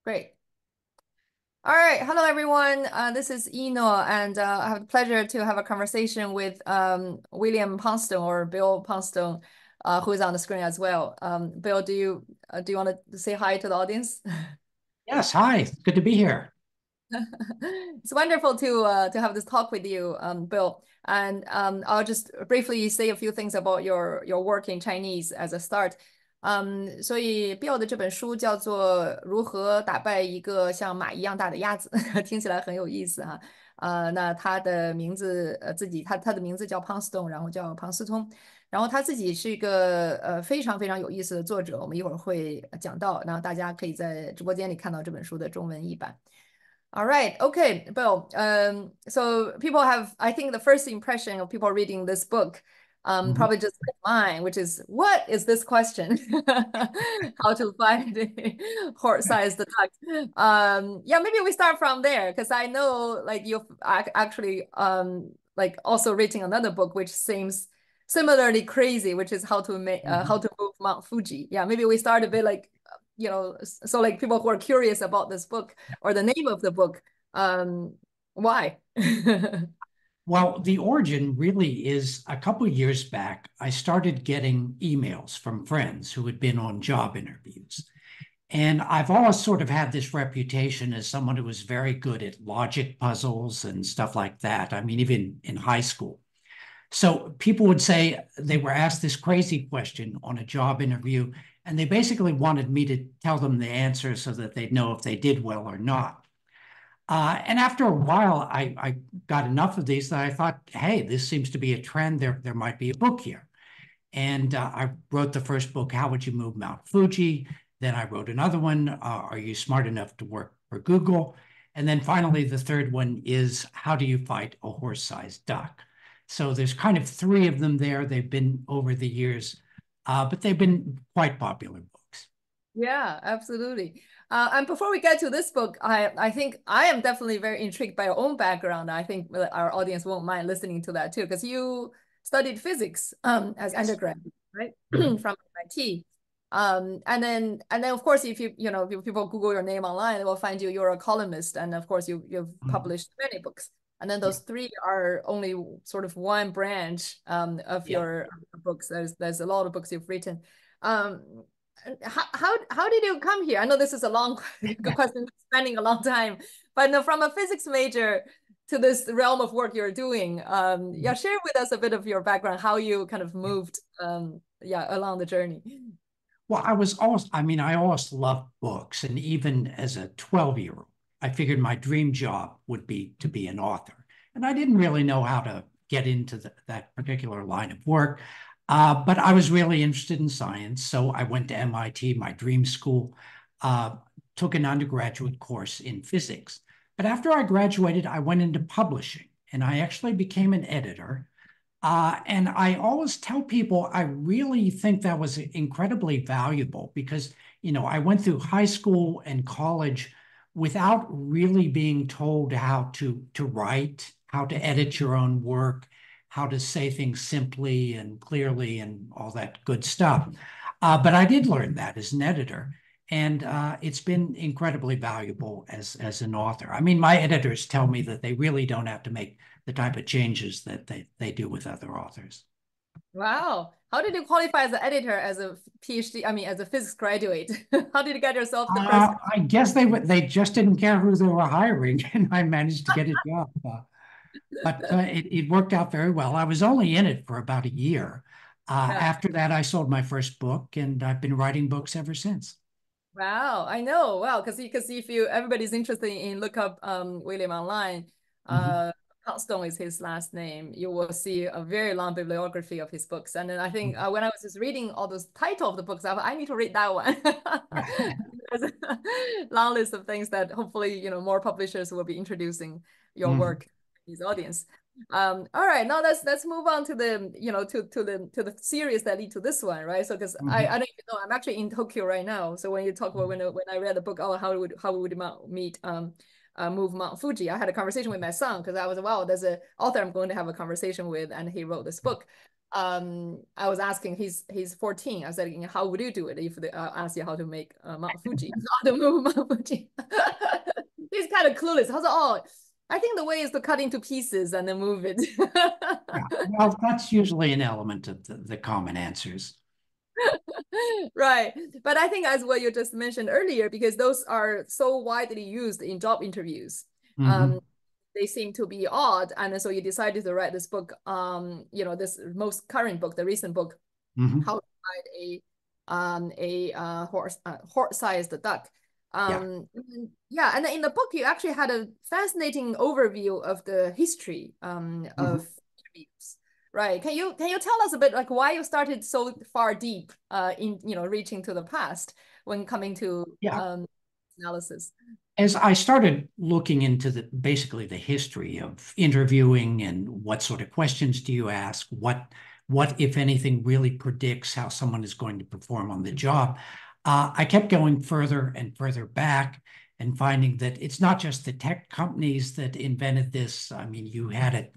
Great. All right. Hello, everyone. This is Eno, and I have the pleasure to have a conversation with William Poundstone or Bill Poundstone, who is on the screen as well. Bill, do you want to say hi to the audience? Yes, hi. Good to be here. It's wonderful to have this talk with you, Bill. And I'll just briefly say a few things about your work in Chinese as a start. 所以 Bill 的这本书叫做《如何打败一个像马一样大的鸭子》，听起来很有意思哈。那他的名字他的名字叫 Poundstone，然后叫庞斯通。然后他自己是一个非常非常有意思的作者，我们一会儿会讲到，然后大家可以在直播间里看到这本书的中文译版。All right. Okay, Bill. So people have, I think the first impression of people reading this book, Mhm. probably just like mine, which is, what is this question? How to find a horse-sized duck? Yeah, maybe we start from there because I know like you've actually like also written another book which seems similarly crazy, which is how Mhm. to move Mount Fuji. Yeah, maybe we start a bit like so like people who are curious about this book or the name of the book. Why? Well, the origin really is a couple of years back. I started getting emails from friends who had been on job interviews. And I've always sort of had this reputation as someone who was very good at logic puzzles and stuff like that. I mean, even in high school. So people would say they were asked this crazy question on a job interview, and they basically wanted me to tell them the answer so that they'd know if they did well or not. And after a while, I got enough of these that I thought, hey, this seems to be a trend. There might be a book here. And I wrote the first book, How Would You Move Mount Fuji? Then I wrote another one, Are You Smart Enough to Work for Google? And then finally, the third one is How Do You Fight a Horse-Sized Duck? So there's kind of three of them there. They've been over the years, but they've been quite popular books. Yeah, absolutely. And before we get to this book, I think I am definitely very intrigued by your own background. I think our audience won't mind listening to that too, because you studied physics as Yes. undergrad, right? Mhm. From MIT. And then of course if people Google your name online, they will find you're a columnist, and of course you've Mhm. published many books. And then Yeah. those three are only sort of one branch of Yeah. your books. There's a lot of books you've written. Um, how did you come here? I know this is a long question, spending a long time, but no, from a physics major to this realm of work you're doing, yeah, share with us a bit of your background, how you kind of moved, yeah, along the journey. Well, I always loved books. And even as a 12-year-old, I figured my dream job would be to be an author. And I didn't really know how to get into that particular line of work. But I was really interested in science. So I went to MIT, my dream school, uh, took an undergraduate course in physics. But after I graduated, I went into publishing and I actually became an editor. And I always tell people I really think that was incredibly valuable because, I went through high school and college without really being told how to write, how to edit your own work, how to say things simply and clearly and all that good stuff. But I did learn that as an editor. And it's been incredibly valuable as an author. I mean, my editors tell me that they really don't have to make the type of changes that they do with other authors. Wow. How did you qualify as an editor, as a PhD, I mean, as a physics graduate? How did you get yourself the first? I guess they just didn't care who they were hiring, and I managed to get a job. But it worked out very well. I was only in it for about a year. Yeah. After that, I sold my first book, and I've been writing books ever since. Wow, I know. Wow, because if you everybody's interested in look up William online, Mhm. Poundstone is his last name. You will see a very long bibliography of his books. And then I think when I was just reading all those title of the books, I need to read that one. There's a long list of things that hopefully more publishers will be introducing your Mhm. work to his audience. All right, now let's move on to the to the series that lead to this one, right? So because I Mhm. don't even know, I'm actually in Tokyo right now. So when you talk about when I read the book, oh, how would meet move Mount Fuji, I had a conversation with my son because I was, wow, there's an author I'm going to have a conversation with, and he wrote this book. I was asking, he's 14. I said, how would you do it if they ask you how to make Mount Fuji, how to move Mount Fuji? He's kind of clueless. I was like, oh, I think the way is to cut into pieces and then move it. Yeah, well, that's usually an element of the common answers. Right. But I think as what you just mentioned earlier, because those are so widely used in job interviews, Mm-hmm. they seem to be odd. And so you decided to write this book, this most current book, the recent book, Mm-hmm. How to Ride a Horse-Sized Duck. Yeah. Yeah, and in the book, you actually had a fascinating overview of the history Mm-hmm. of interviews. Right. Can you tell us a bit like why you started so far deep in reaching to the past when coming to Yeah. analysis? As I started looking into basically the history of interviewing and what sort of questions do you ask, what if anything really predicts how someone is going to perform on the job, I kept going further and further back and finding that it's not just the tech companies that invented this. I mean, you had it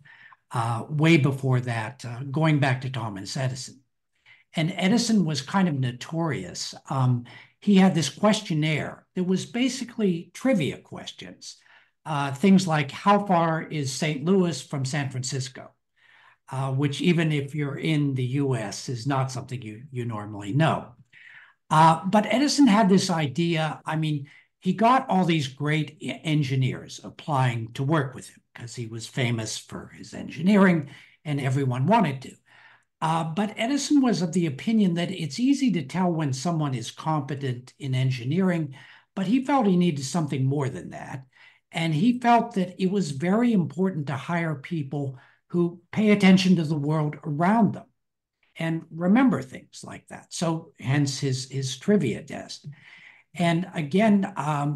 way before that, going back to Thomas Edison. And Edison was kind of notorious. He had this questionnaire that was basically trivia questions. Things like, how far is St. Louis from San Francisco? Which even if you're in the US is not something you normally know. But Edison had this idea. I mean, he got all these great engineers applying to work with him because he was famous for his engineering and everyone wanted to. But Edison was of the opinion that it's easy to tell when someone is competent in engineering, but he felt he needed something more than that. And he felt that it was very important to hire people who pay attention to the world around them and remember things like that. So hence his trivia test. And again,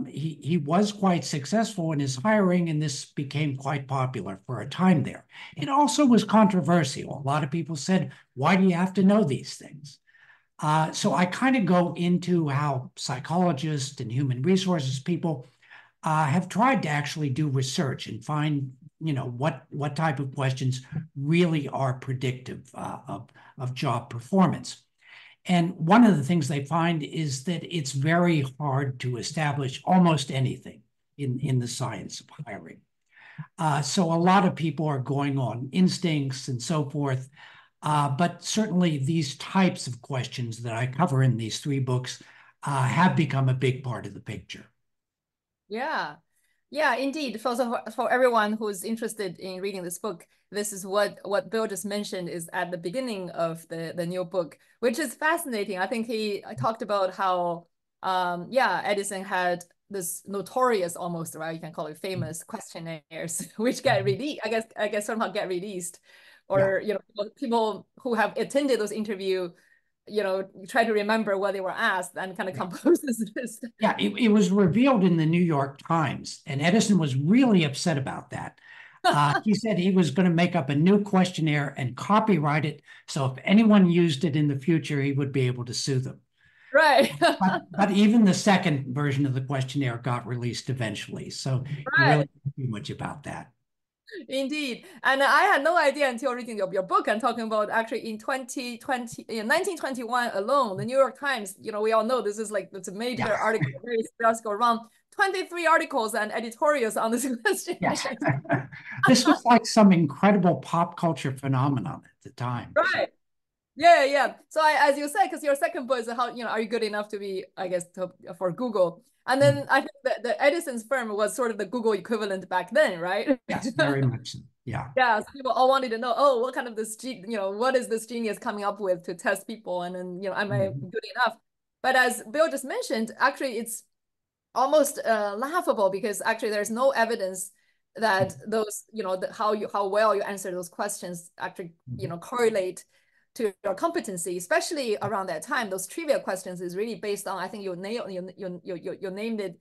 he was quite successful in his hiring, and this became quite popular for a time there. It also was controversial. A lot of people said, why do you have to know these things? So I kind of go into how psychologists and human resources people have tried to actually do research and find, what type of questions really are predictive of job performance. And one of the things they find is that it's very hard to establish almost anything in the science of hiring. So a lot of people are going on instincts and so forth. But certainly these types of questions that I cover in these three books have become a big part of the picture. Yeah. Yeah, indeed. For everyone who's interested in reading this book, this is what Bill just mentioned is at the beginning of the new book, which is fascinating. I think he talked about how Edison had this notorious almost, right? You can call it famous questionnaires, which get released, I guess somehow get released. Yeah. Or people who have attended those interview, try to remember what they were asked and kind of compose this. Yeah, it was revealed in the New York Times, and Edison was really upset about that. He said he was going to make up a new questionnaire and copyright it, so if anyone used it in the future, he would be able to sue them. Right. But even the second version of the questionnaire got released eventually, so he Right. really didn't do much about that. Indeed. And I had no idea until reading your book and talking about actually in 1921 alone, the New York Times, we all know this is like, it's a Yeah, major article, very successful, around 23 articles and editorials on this question. yes. This was like some incredible pop culture phenomenon at the time. Right. Yeah, yeah. So as you said, because your second book is how, are you good enough to be, I guess, for Google? And then I think that the Edison's firm was sort of the Google equivalent back then, right? Yes, very much so. Yeah. Yeah, so people all wanted to know, oh, what kind of what is this genius coming up with to test people? And then, am I Mhm. good enough? But as Bill just mentioned, actually, it's almost laughable because actually there's no evidence that those, how well you answer those questions actually, correlate to your competency, especially around that time. Those trivia questions is really based on, I think you named it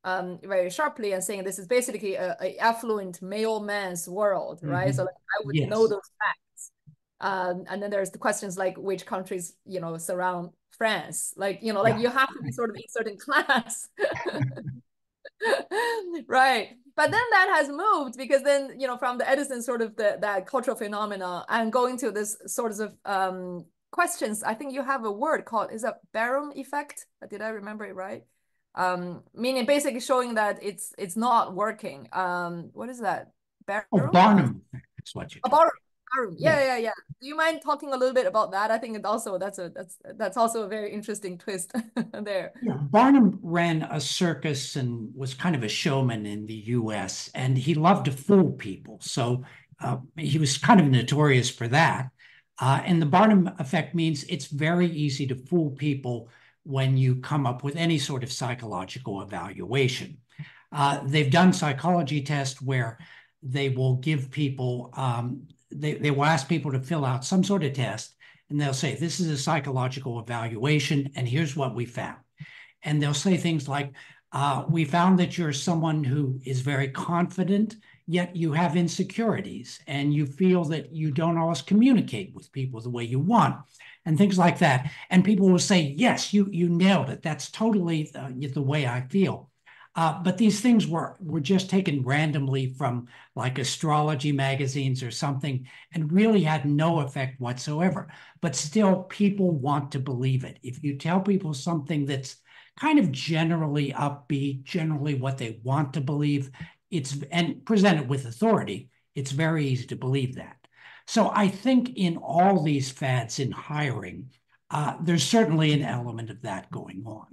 very sharply and saying this is basically a affluent mailman's world, right? So Mhm. like, I would know Yes. those facts. And then there's the questions like which countries, surround France. Like, like Yeah. you have to be sort of in certain class. Right. But then that has moved because then, from the Edison sort of that cultural phenomena and going to this sort of questions. I think you have a word called, is that Barnum effect? Did I remember it right? Meaning basically showing that it's not working. What is that? Oh, Barnum? Barnum effect is what you're talking Barnum. about. Yeah, yeah, yeah. Do you mind talking a little bit about that? I think it also that's also a very interesting twist there. Yeah, Barnum ran a circus and was kind of a showman in the US, and he loved to fool people. So he was kind of notorious for that. And the Barnum effect means it's very easy to fool people when you come up with any sort of psychological evaluation. They've done psychology tests where they will give people, they will ask people to fill out some sort of test, and they'll say, this is a psychological evaluation, and here's what we found. And they'll say things like, we found that you're someone who is very confident, yet you have insecurities, and you feel that you don't always communicate with people the way you want, and things like that. And people will say, yes, you nailed it. That's totally the way I feel. But these things were just taken randomly from like astrology magazines or something and really had no effect whatsoever. But still, people want to believe it. If you tell people something that's kind of generally upbeat, generally what they want to believe, and present it with authority, it's very easy to believe that. So I think in all these fads in hiring, there's certainly an element of that going on.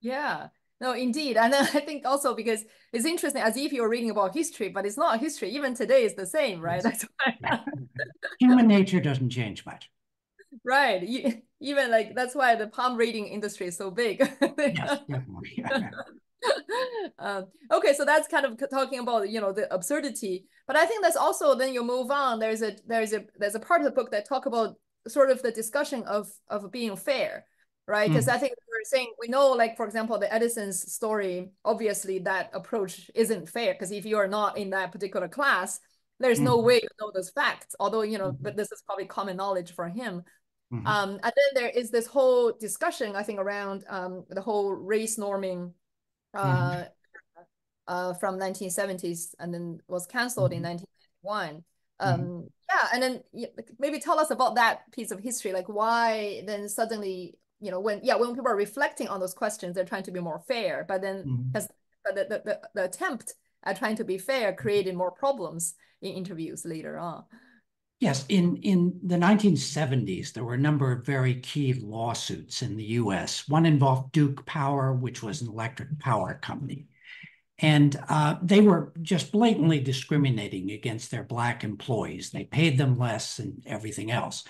Yeah. No, indeed. And then I think also because it's interesting, as if you're reading about history, but it's not history. Even today is the same, right? Yes. That's why. Human nature doesn't change much. Right. Even like that's why the palm reading industry is so big. Yes, definitely. Okay, so that's kind of talking about the absurdity, but I think that's also then you move on. There's a part of the book that talk about sort of the discussion of being fair, right? Because I think we're saying we know, like for example, the Edison's story. Obviously, that approach isn't fair because if you are not in that particular class, there's no way to know those facts. Although but this is probably common knowledge for him. And then there is this whole discussion, I think, around the whole race norming from 1970s and then was canceled in 1991. Yeah, and then maybe tell us about that piece of history, like why then suddenly, when people are reflecting on those questions, they're trying to be more fair, but then the attempt at trying to be fair created more problems in interviews later on. Yes, in the 1970s, there were a number of very key lawsuits in the US. One involved Duke Power, which was an electric power company. And they were just blatantly discriminating against their Black employees. They paid them less and everything else.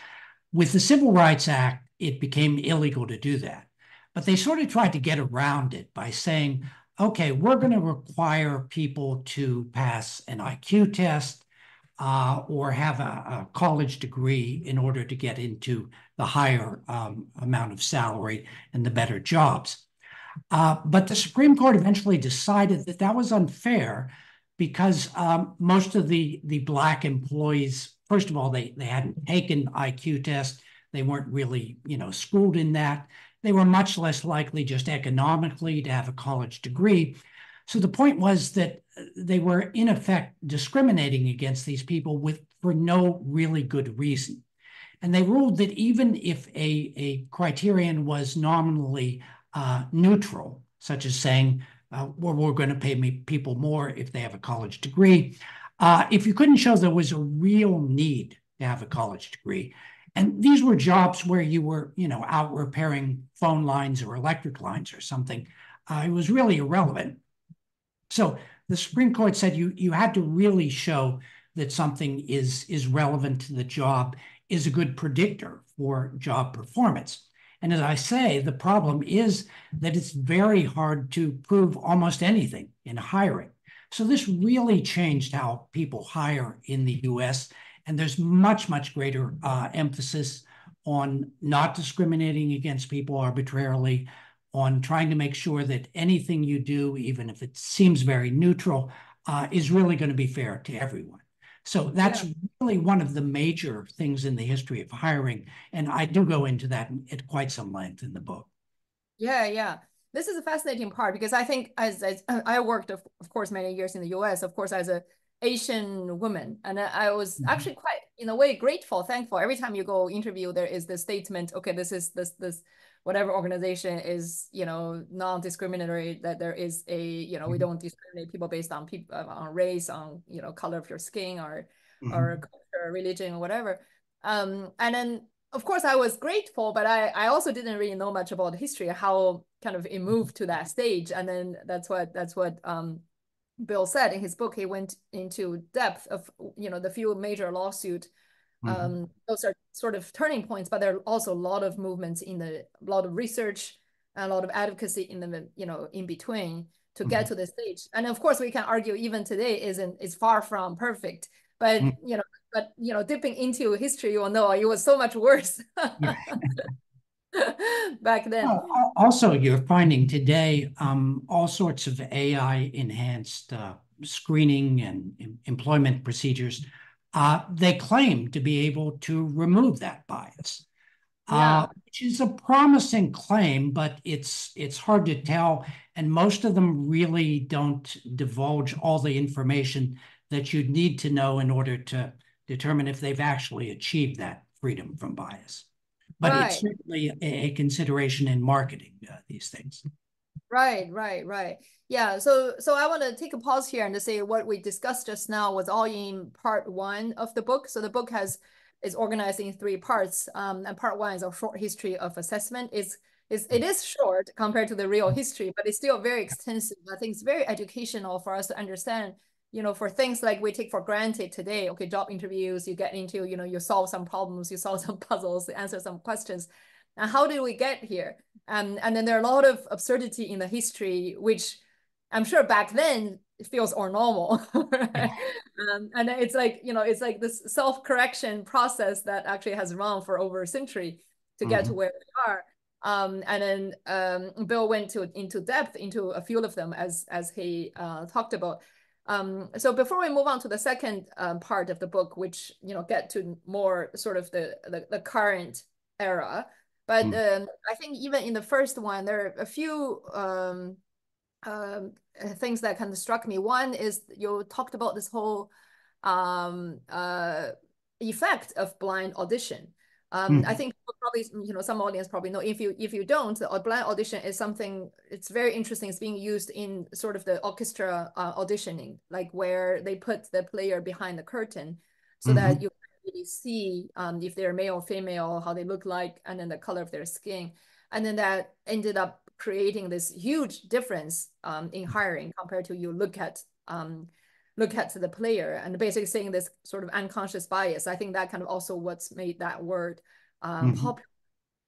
With the Civil Rights Act, it became illegal to do that. But they sort of tried to get around it by saying, okay, we're going to require people to pass an IQ test or have a college degree in order to get into the higher amount of salary and the better jobs. But the Supreme Court eventually decided that that was unfair because most of the Black employees, first of all, they hadn't taken IQ tests. They weren't really, schooled in that. They were much less likely just economically to have a college degree. So the point was that they were, in effect, discriminating against these people for no really good reason. And they ruled that even if a criterion was nominally neutral, such as saying, well, we're going to pay people more if they have a college degree, if you couldn't show there was a real need to have a college degree, and these were jobs where you were, out repairing phone lines or electric lines or something, it was really irrelevant. So the Supreme Court said you had to really show that something is relevant to the job, is a good predictor for job performance. And as I say, the problem is that it's very hard to prove almost anything in hiring. So this really changed how people hire in the US. And there's much, much greater emphasis on not discriminating against people arbitrarily, on trying to make sure that anything you do, even if it seems very neutral, is really going to be fair to everyone. So that's really one of the major things in the history of hiring. And I do go into that at quite some length in the book. Yeah, yeah. this is a fascinating part because I think as I worked, of course, many years in the US, of course, as a Asian woman, and I was actually quite, in a way, grateful, thankful. Every time you go interview, there is this statement, okay, this whatever organization is, non-discriminatory, that there is we don't discriminate people based on on race, on, color of your skin, or culture, religion, or whatever. And then of course I was grateful, but I also didn't really know much about history, how kind of it moved to that stage. And then that's what Bill said in his book. He went into depth of, the few major lawsuits. Those are sort of turning points, but there are also a lot of movements a lot of research, and a lot of advocacy in the, in between to get to this stage. And of course we can argue even today is far from perfect, but, dipping into history, you will know it was so much worse back then. Well, also, you're finding today all sorts of AI-enhanced screening and employment procedures. They claim to be able to remove that bias, which is a promising claim, but it's hard to tell. And most of them really don't divulge all the information that you'd need to know in order to determine if they've actually achieved that freedom from bias. But it's certainly a consideration in marketing these things. Right. Yeah. So I want to take a pause here and to say what we discussed just now was all in part 1 of the book. So the book is organized in 3 parts. And part 1 is a short history of assessment. It is short compared to the real history, but it's still very extensive. I think it's very educational for us to understand, for things like we take for granted today. Okay, job interviews, you get into, you solve some problems, you solve some puzzles, answer some questions. And how did we get here? And then there are a lot of absurdity in the history, which I'm sure back then it feels all normal. Right? And it's like, it's like this self-correction process that actually has run for over a century to get to where we are. And then Bill went into depth into a few of them as he talked about. So before we move on to the second part of the book, which, get to more sort of the current era, but I think even in the first one, there are a few things that kind of struck me. One is you talked about this whole effect of blind audition. I think probably, some audience probably know. If you don't, a blind audition is something, it's very interesting. It's being used in sort of the orchestra auditioning, like where they put the player behind the curtain so that you can really see if they're male or female, how they look like, and then the color of their skin. And then that ended up creating this huge difference in hiring compared to you look at the player, and basically saying this sort of unconscious bias. I think that kind of also what's made that word popular.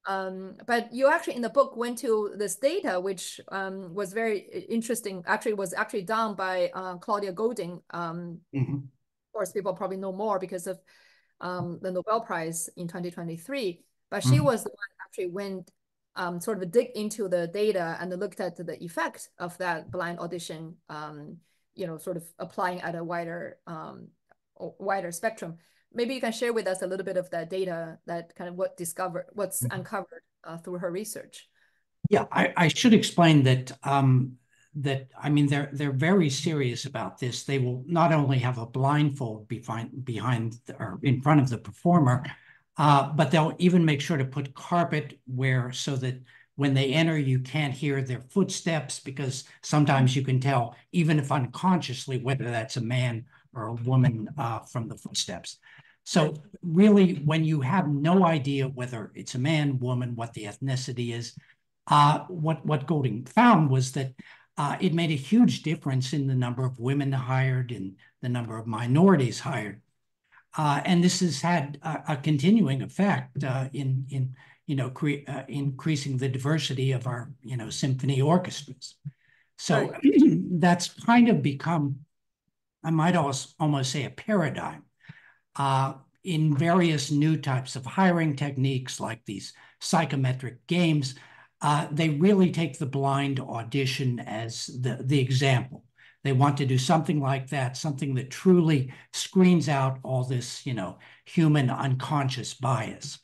But you actually in the book went to this data, which was very interesting. Actually, was actually done by Claudia Goldin. Of course, people probably know more because of the Nobel Prize in 2023. But she was the one who actually went sort of dig into the data and looked at the effect of that blind audition, sort of applying at a wider spectrum. Maybe you can share with us a little bit of that data, that kind of what's uncovered through her research. Yeah, I should explain that I mean they're very serious about this. They will not only have a blindfold behind or in front of the performer, but they'll even make sure to put carpet so that when they enter, you can't hear their footsteps, because sometimes you can tell, even if unconsciously, whether that's a man or a woman from the footsteps. So really, when you have no idea whether it's a man, woman, what the ethnicity is, what Goldin found was that it made a huge difference in the number of women hired and the number of minorities hired. And this has had a continuing effect in increasing the diversity of our, symphony orchestras. So that's kind of become, I might almost say, a paradigm in various new types of hiring techniques, like these psychometric games. They really take the blind audition as the example. They want to do something like that, something that truly screens out all this, human unconscious bias.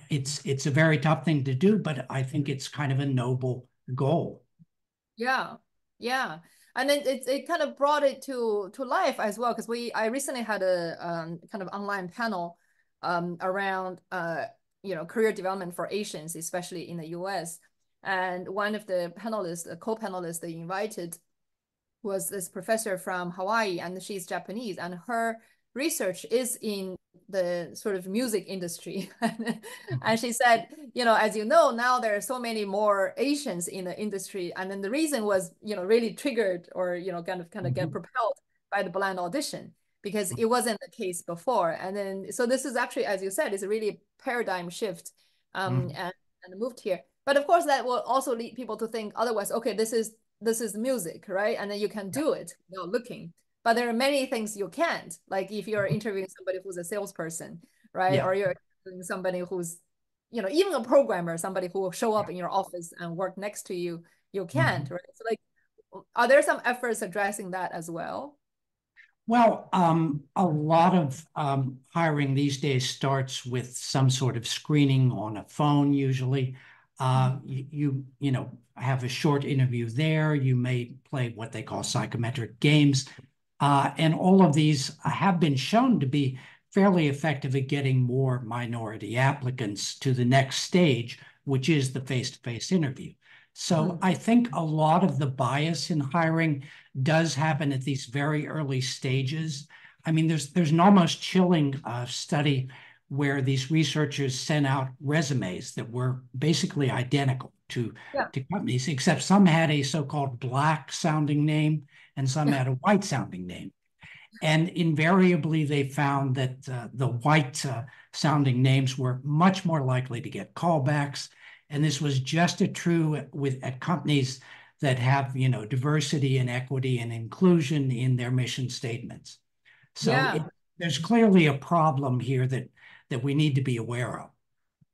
It's a very tough thing to do, but I think it's kind of a noble goal. Yeah, yeah. And then it kind of brought it to life as well, because I recently had a kind of online panel around career development for Asians, especially in the US. And one of the panelists, the co-panelists they invited was this professor from Hawaii, and she's Japanese, and her research is in the sort of music industry. And she said, as you know, now there are so many more Asians in the industry. And then the reason was, really triggered or, kind of get propelled by the blind audition, because it wasn't the case before. And then, so this is actually, as you said, is a really paradigm shift and moved here. But of course, that will also lead people to think otherwise, okay, this is music, right? And then you can do it without looking. But there are many things you can't. Like if you're interviewing somebody who's a salesperson, right? Yeah. Or you're interviewing somebody who's, even a programmer, somebody who will show up in your office and work next to you, you can't, right? So like, are there some efforts addressing that as well? Well, a lot of hiring these days starts with some sort of screening on a phone, usually. You know, have a short interview there. You may play what they call psychometric games. And all of these have been shown to be fairly effective at getting more minority applicants to the next stage, which is the face-to-face interview. So I think a lot of the bias in hiring does happen at these very early stages. I mean, there's an almost chilling study where these researchers sent out resumes that were basically identical to companies, except some had a so-called black sounding name and some had a white sounding name. And invariably, they found that the white sounding names were much more likely to get callbacks. And this was just as true at companies that have, diversity and equity and inclusion in their mission statements. So there's clearly a problem here that we need to be aware of.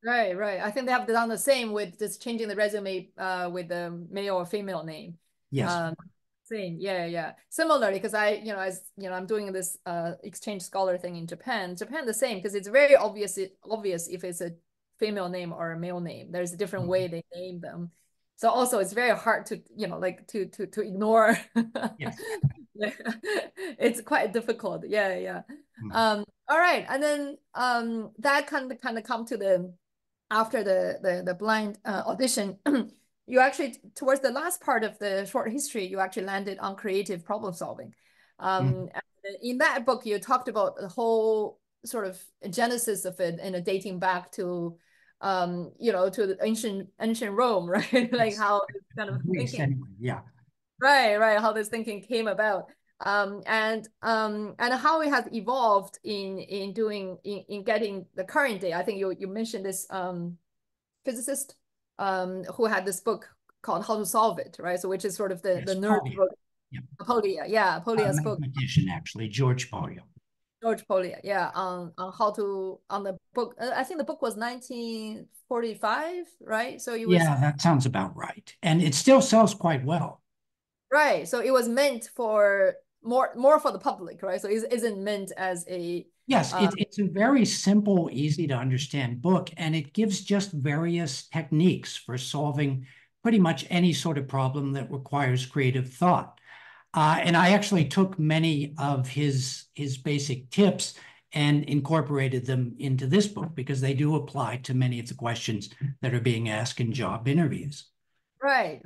Right, right. I think they have done the same with just changing the resume with the male or female name. Yes. Same, yeah. Similarly, because I'm doing this exchange scholar thing in Japan. Japan the same, because it's very obvious if it's a female name or a male name. There's a different way they name them. So also it's very hard to, like to ignore. Yes. Yeah. It's quite difficult. Yeah. All right. And then that kind of come to the after the blind audition. You actually, towards the last part of the short history, you actually landed on creative problem solving. In that book, you talked about the whole sort of genesis of it and dating back to, to the ancient Rome, right? Like how this kind of thinking, Yeah. right, how this thinking came about. And how it has evolved in getting the current day. I think you mentioned this physicist who had this book called How to Solve It, right? So which is sort of the nerd book. Yeah. Polya's book. Mathematician, actually, George Polya. George Polya, yeah, on how to on the book. I think the book was 1945, right? So it was that sounds about right, and it still sells quite well. Right, so it was meant for more for the public, right? So it isn't meant as a Yes, it's a very simple, easy to understand book, and it gives just various techniques for solving pretty much any sort of problem that requires creative thought. And I actually took many of his basic tips and incorporated them into this book because they do apply to many of the questions that are being asked in job interviews. Right.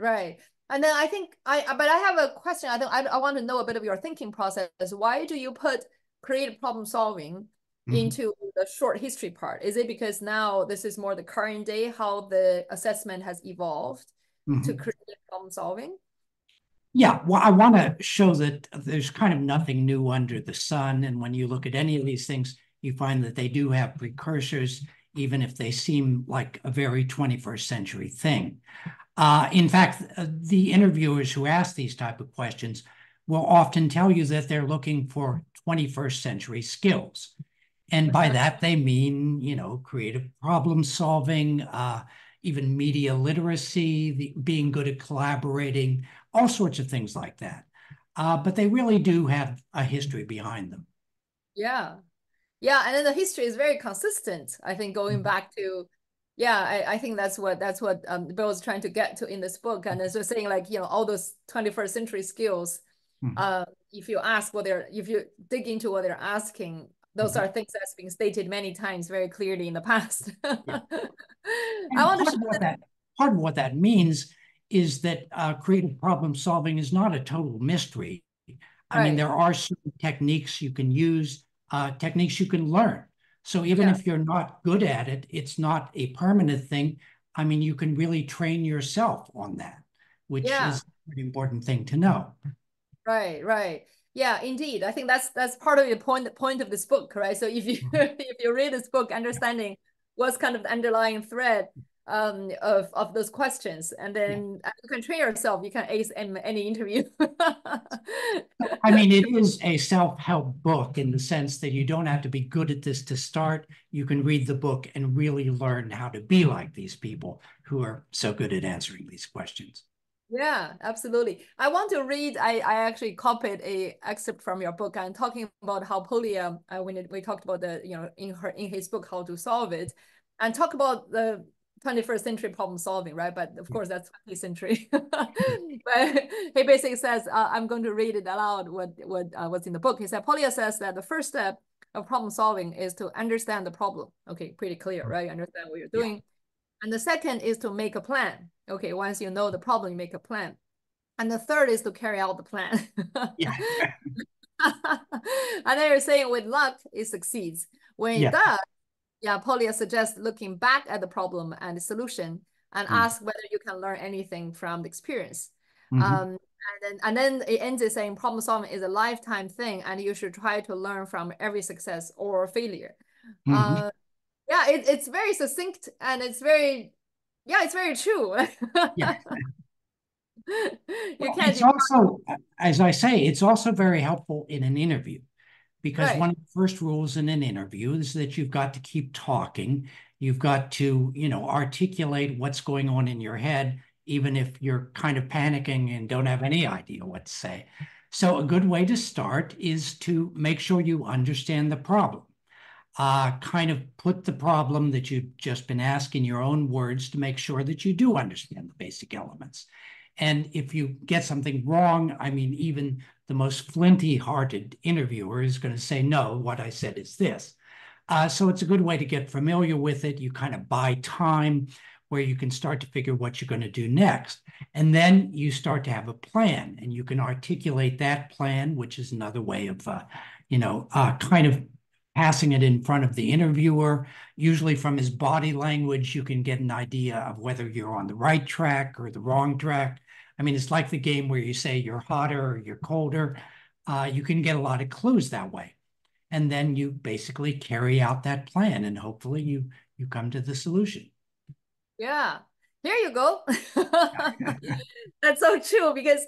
And then but I have a question. I want to know a bit of your thinking process. Why do you put creative problem solving into the short history part? Is it because now this is more the current day, how the assessment has evolved to creative problem solving? Yeah, well, I want to show that there's kind of nothing new under the sun. And when you look at any of these things, you find that they do have precursors, even if they seem like a very 21st century thing. In fact, the interviewers who ask these type of questions will often tell you that they're looking for 21st century skills. And by that, they mean, creative problem solving, even media literacy, being good at collaborating, all sorts of things like that. But they really do have a history behind them. Yeah. And then the history is very consistent. I think going back to, Yeah, I think that's what Bill is trying to get to in this book, and it's just saying like all those 21st century skills. If you ask if you dig into what they're asking, those are things that's been stated many times very clearly in the past. Yeah. I And want to show that. part of what that means is that creative problem solving is not a total mystery. I mean, Right. there are certain techniques you can use, techniques you can learn. So even Yeah. if you're not good at it, it's not a permanent thing. I mean, you can really train yourself on that, which Yeah. is an important thing to know. Right. Right. Yeah, indeed. I think that's part of the point of this book, right? So if you if you read this book, understanding what's kind of the underlying thread of those questions, and Yeah. then you can train yourself. You can ace any interview. I mean, it is a self-help book in the sense that you don't have to be good at this to start. You can read the book and really learn how to be like these people who are so good at answering these questions. Yeah, absolutely. I want to read. I actually copied a excerpt from your book and talking about how Polya, when we talked about the in his book How to Solve It, and talk about the 21st century problem solving, right? But of course that's 20th century. But he basically says, I'm going to read it aloud. What's in the book? He said Polya says that the first step of problem solving is to understand the problem. Okay, pretty clear, right? Understand what you're Yeah. doing. And the second is to make a plan. Okay, once you know the problem, you make a plan. And the third is to carry out the plan. Yeah. And then you're saying with luck, it succeeds. When it Yeah. does, yeah, Polya suggests looking back at the problem and the solution and Mm. ask whether you can learn anything from the experience. Mhm. And then it ends it saying problem solving is a lifetime thing and you should try to learn from every success or failure. Mhm. Yeah, it's very succinct and it's very true. Yeah. You Well, can't it's depart. also, as I say, it's also very helpful in an interview because Right. one of the first rules in an interview is that you've got to keep talking. You've got to, articulate what's going on in your head, even if you're kind of panicking and don't have any idea what to say. So a good way to start is to make sure you understand the problem. Kind of put the problem that you've just been asked in your own words to make sure that you do understand the basic elements. And if you get something wrong, I mean, even the most flinty-hearted interviewer is going to say, no, what I said is this. So it's a good way to get familiar with it. You kind of buy time where you can start to figure what you're going to do next. And then you start to have a plan and you can articulate that plan, which is another way of, kind of passing it in front of the interviewer. Usually from his body language, you can get an idea of whether you're on the right track or the wrong track. I mean, it's like the game where you say you're hotter or you're colder. You can get a lot of clues that way. And then you basically carry out that plan and hopefully you come to the solution. Yeah. Here you go. That's so true because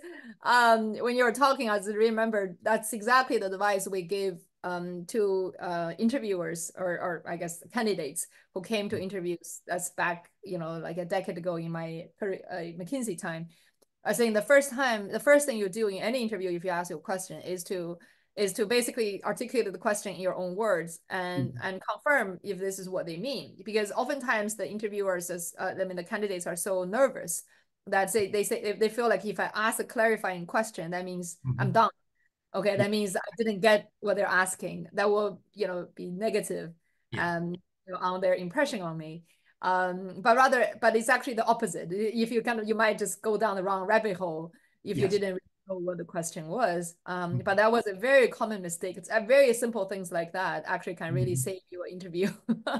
when you were talking, I just remembered that's exactly the advice we give to interviewers or I guess candidates who came to interviews. That's back, like a decade ago in my McKinsey time. I think the first thing you do in any interview, if you ask your question, is to basically articulate the question in your own words and confirm if this is what they mean. Because oftentimes the interviewers, the candidates are so nervous that they say if they feel like if I ask a clarifying question, that means I'm done. Okay, Yeah. that means I didn't get what they're asking. That will be negative Yeah. on their impression on me. But it's actually the opposite. If you might just go down the wrong rabbit hole if you Yes. didn't know what the question was. But that was a very common mistake. It's very simple things like that actually can really save you an interview. Yeah.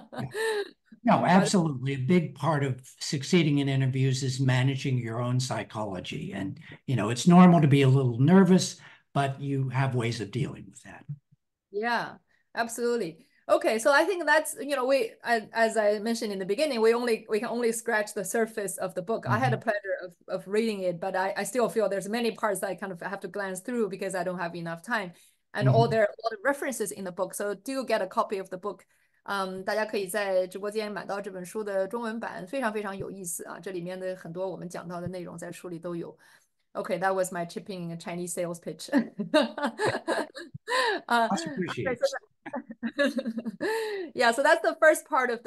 No, But absolutely. A big part of succeeding in interviews is managing your own psychology. And, it's normal to be a little nervous, but you have ways of dealing with that. yeah, absolutely. Okay, so I think that's as I mentioned in the beginning, we can only scratch the surface of the book. I had a pleasure of reading it, but I still feel there's many parts that I kind of have to glance through because I don't have enough time. And there are a lot of references in the book, so do get a copy of the book. 大家可以在直播间买到这本书的中文版，非常非常有意思啊！这里面的很多我们讲到的内容在书里都有。Okay, that was my chipping Chinese sales pitch. Much Okay, appreciated. yeah, so that's the first part of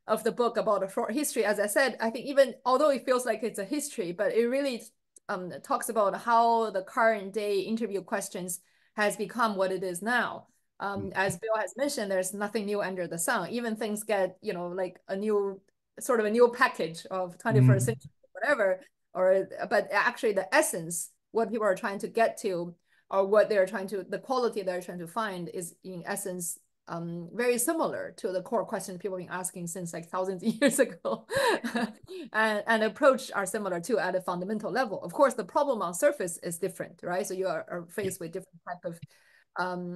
of the book about a short history. As I said, I think even although it feels like it's a history, but it really talks about how the current day interview questions has become what it is now. As Bill has mentioned, there's nothing new under the sun. Even things get, like a new sort of a new package of 21st century, whatever, but actually the essence, what people are trying to get to, or what they're trying to, the quality they're trying to find is in essence very similar to the core questions people have been asking since like thousands of years ago. and approach are similar too at a fundamental level. Of course, the problem on surface is different, right? So you are faced with different type of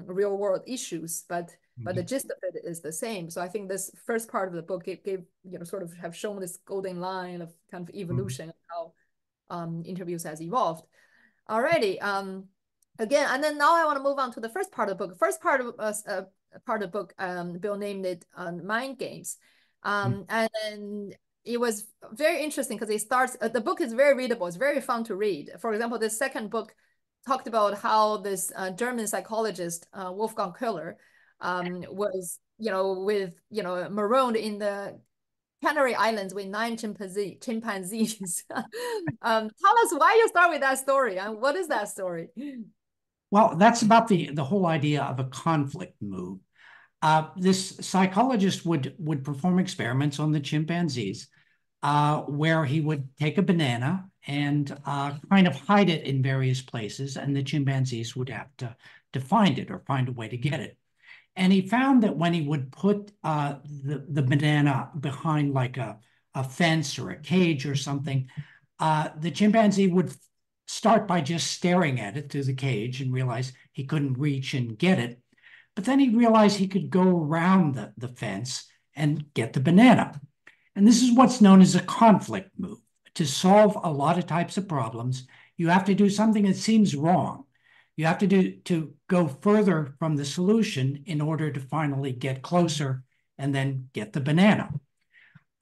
real world issues, but the gist of it is the same. So I think this first part of the book gave sort of have shown this golden line of kind of evolution of how interviews has evolved. Alrighty. Again, and then now I want to move on to the first part of the book. First part of the book, Bill named it mind games, and then it was very interesting because it starts. The book is very readable. It's very fun to read. For example, the second book talked about how this German psychologist Wolfgang Köhler was, marooned in the Canary Islands with 9 chimpanzees. Tell us why you start with that story and what is that story? Well, that's about the whole idea of a conflict move. This psychologist would perform experiments on the chimpanzees where he would take a banana and kind of hide it in various places, and the chimpanzees would have to find it or find a way to get it. And he found that when he would put the banana behind like a fence or a cage or something, the chimpanzee would start by just staring at it through the cage and realize he couldn't reach and get it. But then he realized he could go around the fence and get the banana. And this is what's known as a conflict move. To solve a lot of types of problems, you have to do something that seems wrong. You have to go further from the solution in order to finally get closer and then get the banana.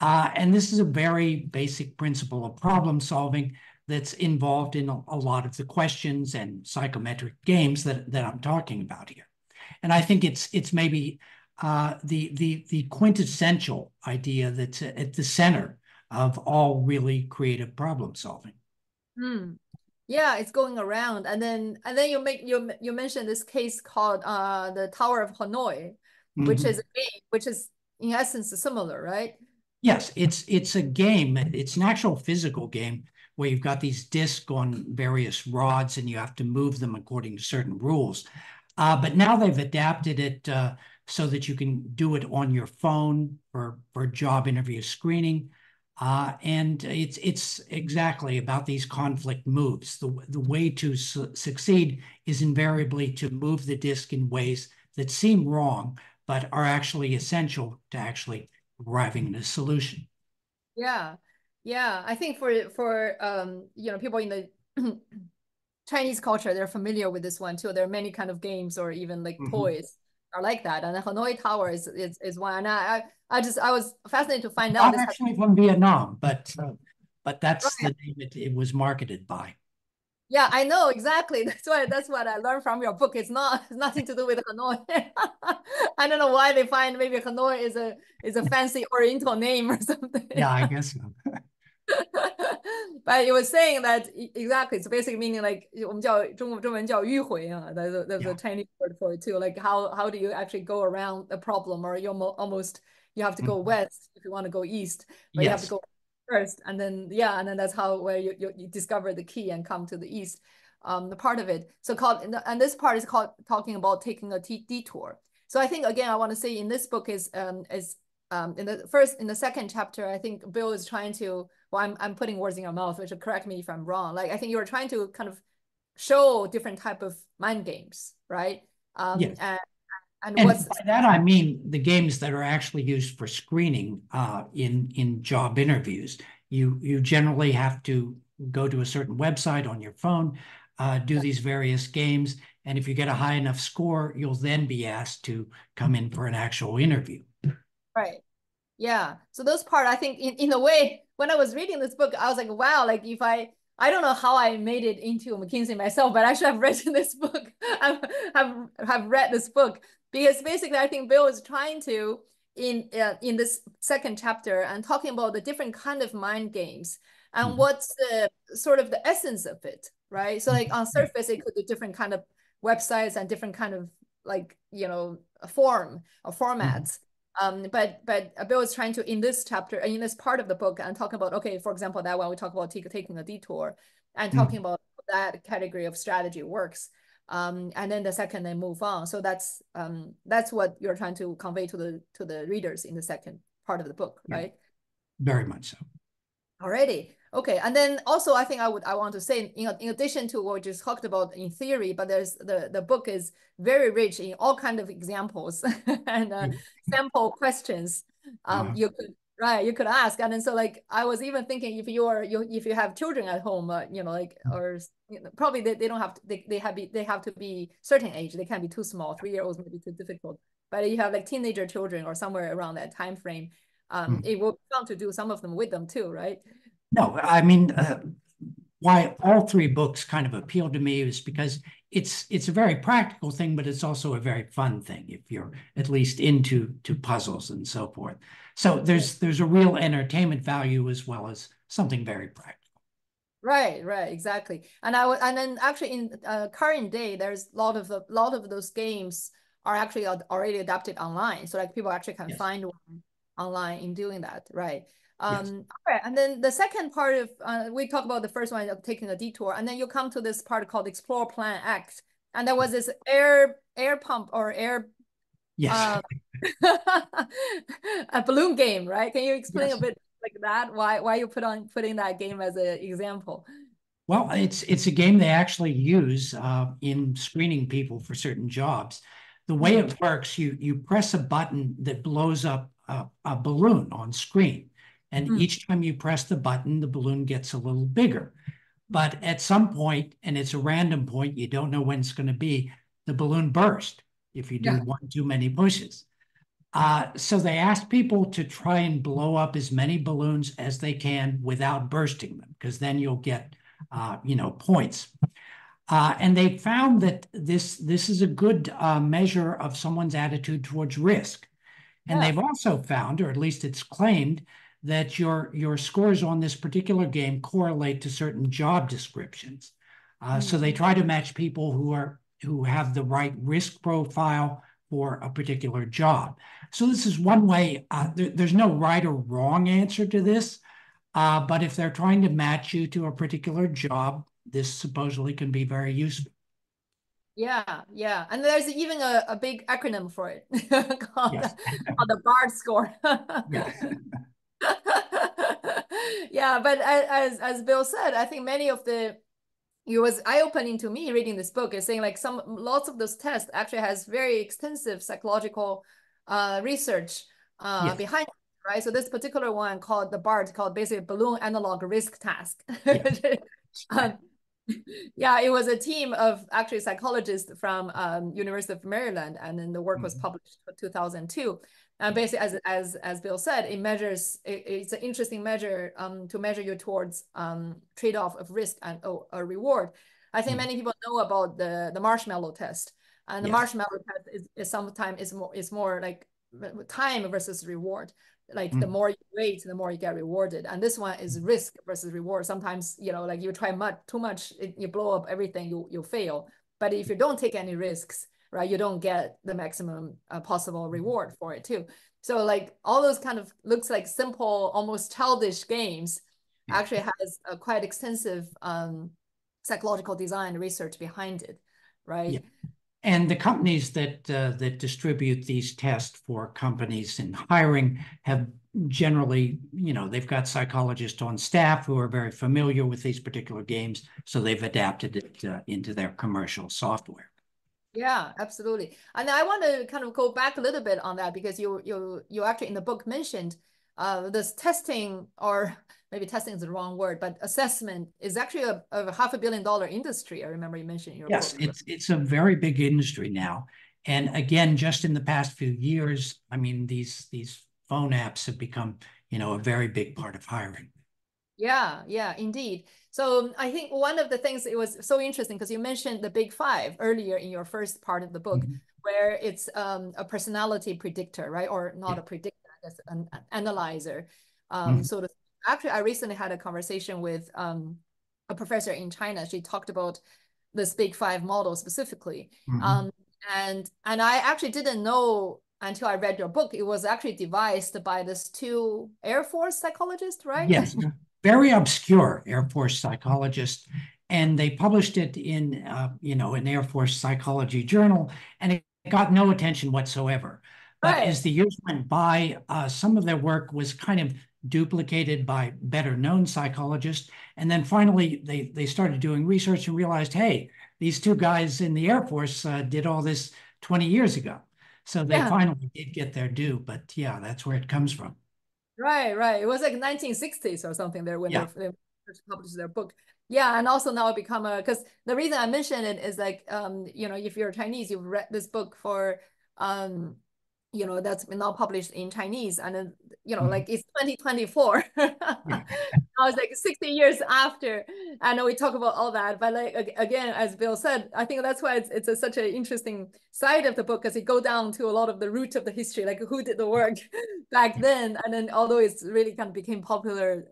And this is a very basic principle of problem solving that's involved in a lot of the questions and psychometric games that I'm talking about here. And I think it's maybe the quintessential idea that's at the center of all really creative problem solving. Yeah, it's going around, and then you mentioned this case called the Tower of Hanoi, which is a game, which is in essence similar, right? Yes, it's a game. It's an actual physical game where you've got these discs on various rods and you have to move them according to certain rules. But now they've adapted it so that you can do it on your phone for job interview screening. And it's exactly about these conflict moves. The way to succeed is invariably to move the disc in ways that seem wrong, but are actually essential to actually arriving at a solution. Yeah. I think for people in the Chinese culture, they're familiar with this one too. There are many kind of games or even like toys are like that. And the Hanoi Tower is one. And I was fascinated to find out. I'm actually from Vietnam, but that's the name it was marketed by. Yeah, I know exactly. That's what I learned from your book. It's nothing to do with Hanoi. I don't know why they find maybe Hanoi is a fancy Oriental name or something. Yeah, I guess so. But it was saying that exactly. So basically meaning like 我们叫中文叫迂回啊. There's a Chinese word for it too. Like how do you actually go around a problem, or you almost you have to go west if you want to go east, but you have to go first, and then that's how where you discover the key and come to the east the part of it. So and this part is called talking about taking a detour. So I think again I want to say in this book is in the second chapter, I think Bill is trying to, well, I'm putting words in your mouth, which correct me if I'm wrong. Like I think you were trying to kind of show different type of mind games, right? Yes. And by that I mean the games that are actually used for screening in job interviews. You generally have to go to a certain website on your phone, do these various games, and if you get a high enough score, you'll then be asked to come in for an actual interview. Right. Yeah. So those part, I think in a way, when I was reading this book, I was like, wow, like if I don't know how I made it into McKinsey myself, but I should have read this book. Have read this book because basically I think Bill is trying to in this second chapter and talking about the different kind of mind games and Mhm. what's the sort of the essence of it, right? So like on surface, it could be different kind of websites and different kind of like, you know, a form or formats. But Bill is trying to, in this chapter, in this part of the book, and talk about, okay, for example, that when we talk about taking a detour and talking about that category of strategy works. And then the second, then move on. So that's what you're trying to convey to the readers in the second part of the book, Yeah, right? very much so. Already. Okay. And then also I think I want to say in addition to what we just talked about in theory, but there's the book is very rich in all kind of examples and sample questions you could ask. And then so like I was even thinking if you have children at home, you know, like or you know, probably they don't have to they have to be certain age. They can't be too small. 3-year-olds may be too difficult. But you have like teenager children or somewhere around that time frame, it will be fun to do some of them with them too, right? No, I mean, why all three books kind of appeal to me is because it's a very practical thing, but it's also a very fun thing if you're at least into puzzles and so forth. So there's a real entertainment value as well as something very practical. Right, exactly. And then actually in current day, there's a lot of those games are actually already adapted online. So like people actually can Yes. find one online in doing that, right? Yes. Okay. And then the second part of we talked about the first one of taking a detour, and then you come to this part called Explore, Plan, Act, and there was this air pump or air Yes. a balloon game, right? Can you explain a Yes. bit like that? Why you putting that game as an example? Well, it's a game they actually use in screening people for certain jobs. The way it works, you press a button that blows up a balloon on screen. And each time you press the button, the balloon gets a little bigger. But at some point, and it's a random point, you don't know when it's going to be, the balloon burst if you do one too many pushes. So they ask people to try and blow up as many balloons as they can without bursting them, because then you'll get, points. And they found that this is a good measure of someone's attitude towards risk. And they've also found, or at least it's claimed, that your scores on this particular game correlate to certain job descriptions. So they try to match people who have the right risk profile for a particular job. So this is one way. There's no right or wrong answer to this, but if they're trying to match you to a particular job, this supposedly can be very useful. Yeah. And there's even a big acronym for it called, Yes. called the BART score. Yeah. Yeah, but as Bill said, I think many of it was eye-opening to me reading this book, is saying like lots of those tests actually has very extensive psychological research Yes. behind it, right? So this particular one called the BART, called basically Balloon Analog Risk Task. Yes. um, yeah, it was a team of actually psychologists from University of Maryland, and then the work was published in 2002. And basically, as Bill said, it's an interesting measure to measure you towards trade-off of risk and a reward. I think many people know about the marshmallow test, and the marshmallow test is sometimes is more like time versus reward. Like the more you wait, the more you get rewarded. And this one is risk versus reward. Sometimes, you know, like you try too much, you blow up everything, you fail. But if you don't take any risks, right, you don't get the maximum possible reward for it too. So like all those kind of looks like simple, almost childish games actually has a quite extensive psychological design research behind it, right? Yeah. And the companies that distribute these tests for companies in hiring have generally, they've got psychologists on staff who are very familiar with these particular games, so they've adapted it into their commercial software. Yeah, absolutely. And I want to kind of go back a little bit on that, because you actually in the book mentioned this testing, or maybe testing is the wrong word, but assessment is actually a $500 million industry. I remember you mentioned in your Yes, book. it's a very big industry now. And again, just in the past few years, I mean, these phone apps have become, a very big part of hiring. Yeah, indeed. So I think one of the things, it was so interesting because you mentioned the big five earlier in your first part of the book, where it's a personality predictor, right? Or not a predictor, I guess, an analyzer. So actually, I recently had a conversation with a professor in China. She talked about this Big Five model specifically. And I actually didn't know until I read your book. It was actually devised by this two Air Force psychologists, right? Yes, very obscure Air Force psychologist. And they published it in, an Air Force psychology journal, and it got no attention whatsoever. But as the years went by, some of their work was kind of duplicated by better known psychologists. And then finally, they started doing research and realized, hey, these two guys in the Air Force did all this 20 years ago. So they finally did get their due. But yeah, that's where it comes from. Right. It was like 1960s or something there when they first published their book. Yeah, and also now it become because the reason I mentioned it is like if you're Chinese, you've read this book for that's been now published in Chinese, and then like it's 2024. I was like 60 years after. I know we talk about all that, but like again, as Bill said, I think that's why it's such an interesting side of the book, because it go down to a lot of the root of the history, like who did the work back then, and then although it's really kind of became popular,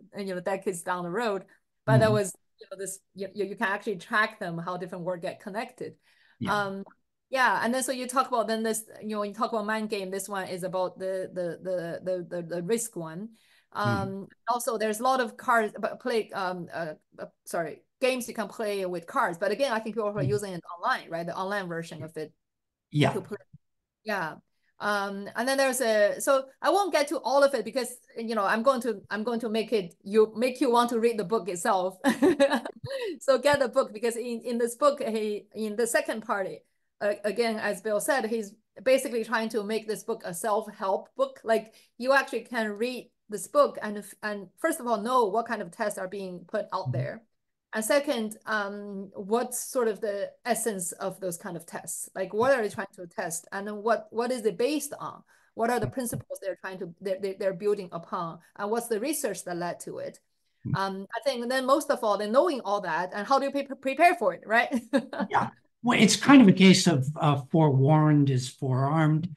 decades down the road, but that was this you can actually track them, how different work get connected. And then so you talk about then this, when you talk about mind game, this one is about the risk one. Also there's a lot of cards, but games you can play with cards. But again, I think people are using it online, right? The online version of it. Yeah. To play. Yeah. And then so I won't get to all of it because I'm going to make you want to read the book itself. So get the book, because in this book, in the second part, again, as Bill said, he's basically trying to make this book a self-help book. Like you actually can read this book and first of all know what kind of tests are being put out there. And second, what's sort of the essence of those kind of tests? Like what are they trying to test, and then what is it based on? What are the principles they're building upon, and what's the research that led to it? I think then most of all, then knowing all that, and how do you prepare for it, right? Yeah. Well, it's kind of a case of forewarned is forearmed.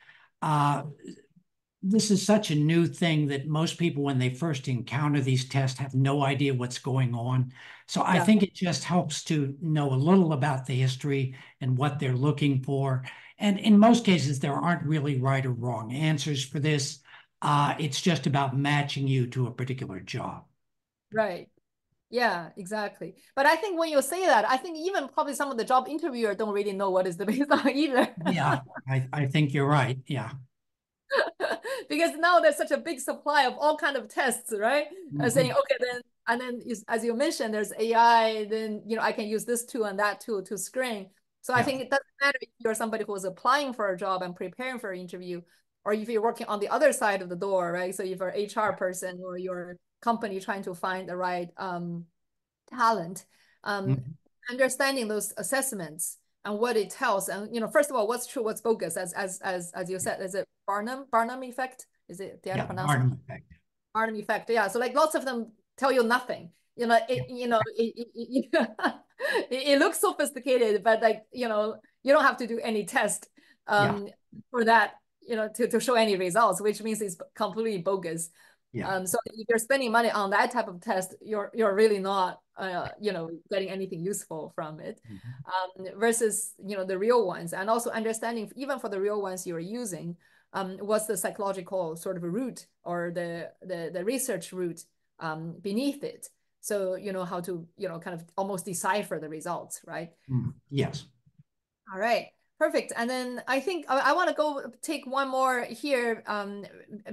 This is such a new thing that most people, when they first encounter these tests, have no idea what's going on. So I think it just helps to know a little about the history and what they're looking for. And in most cases, there aren't really right or wrong answers for this. It's just about matching you to a particular job. Right. Yeah, exactly. But I think when you say that, I think even probably some of the job interviewer don't really know what is the based on either. Yeah, I think you're right. Yeah. Because now there's such a big supply of all kind of tests, right? Saying, okay, then, and then as you mentioned, there's AI, then, I can use this tool and that tool to screen. So I think it doesn't matter if you're somebody who is applying for a job and preparing for an interview, or if you're working on the other side of the door, right? So if you're an HR person or your company trying to find the right talent, understanding those assessments and what it tells, and first of all, what's true, what's bogus, as you said, is it Barnum effect? Is it the Barnum effect? Barnum effect, yeah. So like lots of them tell you nothing. It looks sophisticated, but like you don't have to do any test for that, to show any results, which means it's completely bogus. So if you're spending money on that type of test, you're really not getting anything useful from it. Versus the real ones, and also understanding even for the real ones you're using, what's the psychological sort of root or the research root beneath it. So how to kind of almost decipher the results, right? Yes. All right. Perfect. And then I think I want to go take one more here,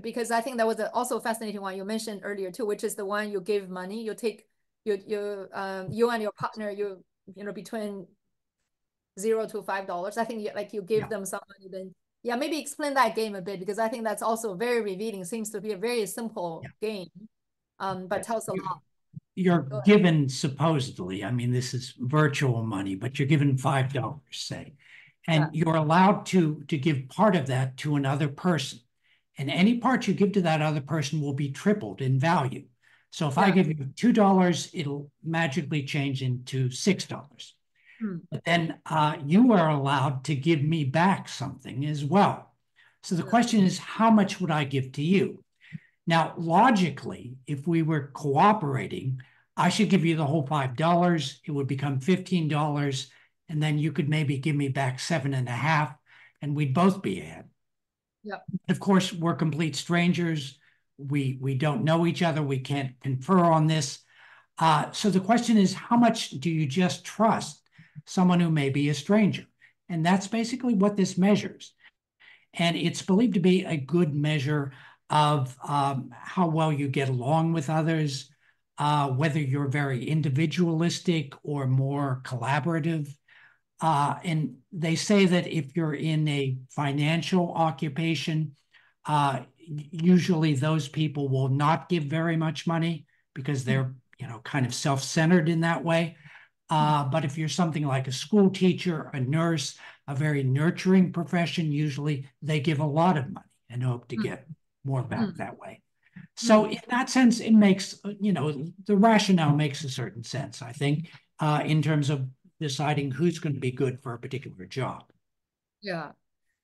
because I think that was also a fascinating one you mentioned earlier too, which is the one you give money. You take you and your partner, between $0 to $5. I think you give them some money. Then maybe explain that game a bit, because I think that's also very revealing. Seems to be a very simple game, but tells a lot. You're given, supposedly, I mean, this is virtual money, but you're given $5, say, and you're allowed to give part of that to another person. And any part you give to that other person will be tripled in value. So if I give you $2, it'll magically change into $6. But then you are allowed to give me back something as well. So the question is, how much would I give to you? Now, logically, if we were cooperating, I should give you the whole $5. It would become $15, and then you could maybe give me back 7.5, and we'd both be ahead. Yeah. Of course, we're complete strangers. We don't know each other. We can't confer on this. So the question is, how much do you just trust someone who may be a stranger? And that's basically what this measures. And it's believed to be a good measure of how well you get along with others, whether you're very individualistic or more collaborative. And they say that if you're in a financial occupation, usually those people will not give very much money because they're, kind of self-centered in that way. But if you're something like a school teacher, a nurse, a very nurturing profession, usually they give a lot of money and hope to get more back that way. So in that sense, it makes, the rationale makes a certain sense, I think, in terms of deciding who's going to be good for a particular job. Yeah.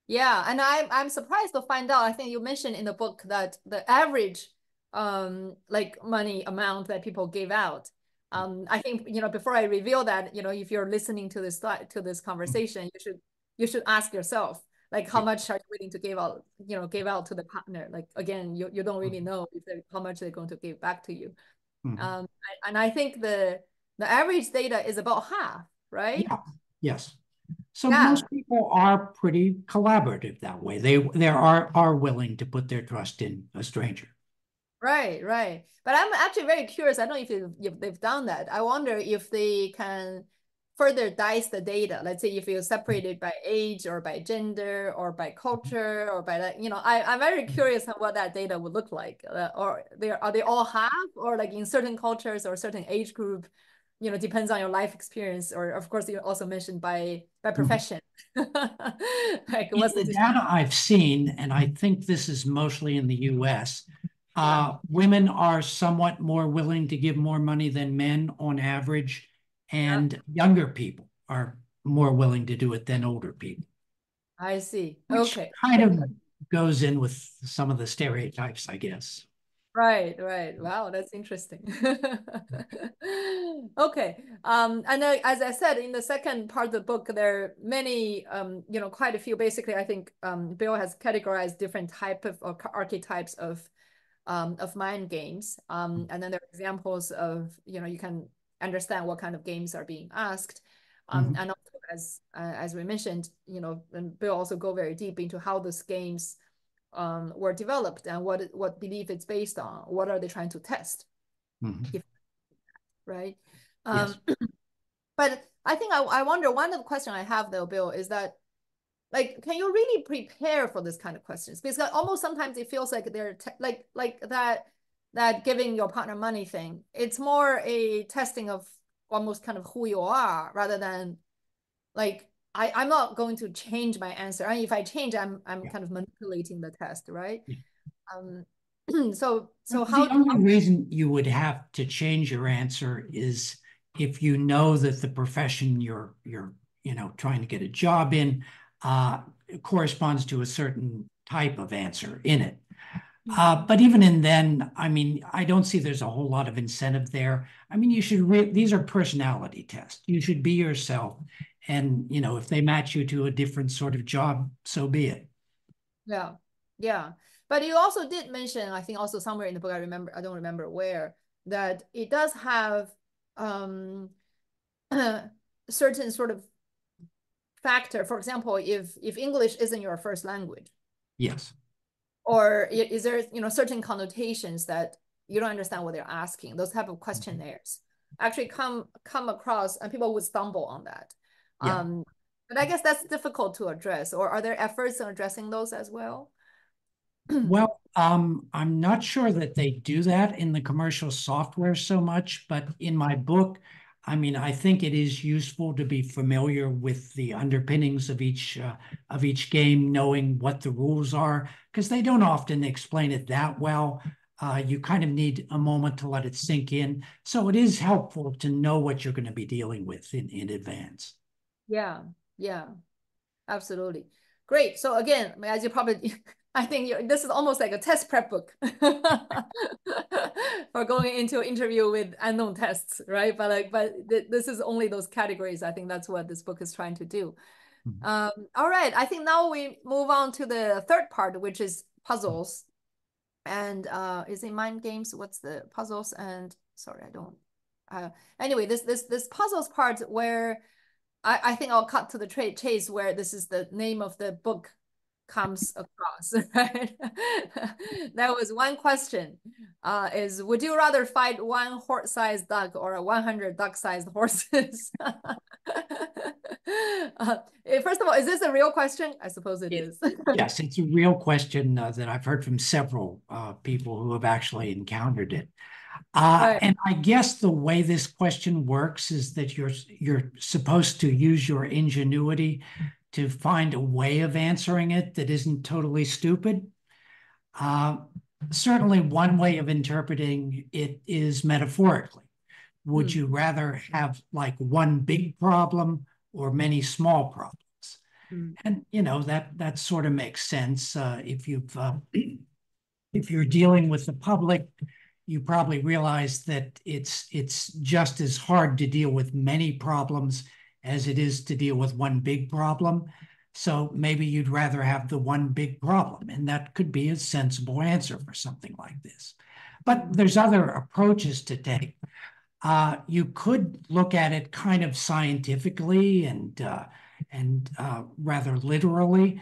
Yeah. And I'm surprised to find out, I think you mentioned in the book that the average like money amount that people give out. I think, before I reveal that, if you're listening to this conversation, you should ask yourself, like, how much are you willing to give out to the partner? Like, again, you don't really know how much they're going to give back to you. And I think the average data is about half, right? Yeah. Yes. So most people are pretty collaborative that way. They are willing to put their trust in a stranger. Right, right. But I'm actually very curious. I don't know if they've done that. I wonder if they can further dice the data. Let's say if you separate it by age or by gender or by culture or by that, I'm very curious on what that data would look like. Or are they all half, or like in certain cultures or certain age group, depends on your life experience, or of course you also mentioned by profession. Like what's the data I've seen, and I think this is mostly in the US, women are somewhat more willing to give more money than men on average, and younger people are more willing to do it than older people. I see. Which okay. kind of goes in with some of the stereotypes, I guess. Right, right. Wow, that's interesting. Okay. And as I said, in the second part of the book, there are many, quite a few. Basically, I think Bill has categorized different type of archetypes of mind games. And then there are examples of, you can understand what kind of games are being asked. And also, as we mentioned, and Bill also go very deep into how those games were developed and what belief it's based on. What are they trying to test? Right. Yes. But I think I wonder, one of the questions I have though, Bill, is that, like, can you really prepare for this kind of questions? Because almost sometimes it feels like they're like that giving your partner money thing. It's more a testing of almost kind of who you are, rather than like I'm not going to change my answer. And if I change, I'm kind of manipulating the test, right? So the only reason you would have to change your answer is if you know that the profession you're trying to get a job in corresponds to a certain type of answer in it. But even in then, I mean, I don't see there's a whole lot of incentive there. I mean, you should these are personality tests. You should be yourself. And, if they match you to a different sort of job, so be it. Yeah. Yeah. But you also did mention, I think also somewhere in the book, I don't remember where, that it does have certain sort of factor. For example, if English isn't your first language. Yes. Or is there, certain connotations that you don't understand what they're asking? Those type of questionnaires actually come across, and people would stumble on that. Yeah. But I guess that's difficult to address. Or are there efforts in addressing those as well? Well, I'm not sure that they do that in the commercial software so much, but in my book, I mean, I think it is useful to be familiar with the underpinnings of each game, knowing what the rules are, because they don't often explain it that well. You kind of need a moment to let it sink in. So it is helpful to know what you're going to be dealing with in advance. Yeah, yeah, absolutely. Great. So again, as you probably, I think this is almost like a test prep book for going into an interview with unknown tests, right? But like, this is only those categories. I think that's what this book is trying to do. All right. I think now we move on to the third part, which is puzzles. And is it mind games? What's the puzzles? And sorry, I don't. Anyway, this puzzles part where I think I'll cut to the chase where this is the name of the book comes across, right? That was one question. Is would you rather fight one horse-sized duck or 100 duck-sized horses? First of all, is this a real question? I suppose it is. Yes, it's a real question that I've heard from several people who have actually encountered it. Right. And I guess the way this question works is that you're supposed to use your ingenuity to find a way of answering it that isn't totally stupid. Certainly, one way of interpreting it is metaphorically. Would you rather have like one big problem or many small problems? And you know that sort of makes sense. If you're dealing with the public, you probably realize that it's just as hard to deal with many problems as it is to deal with one big problem. So maybe you'd rather have the one big problem, and that could be a sensible answer for something like this. But there's other approaches to take. You could look at it kind of scientifically and rather literally.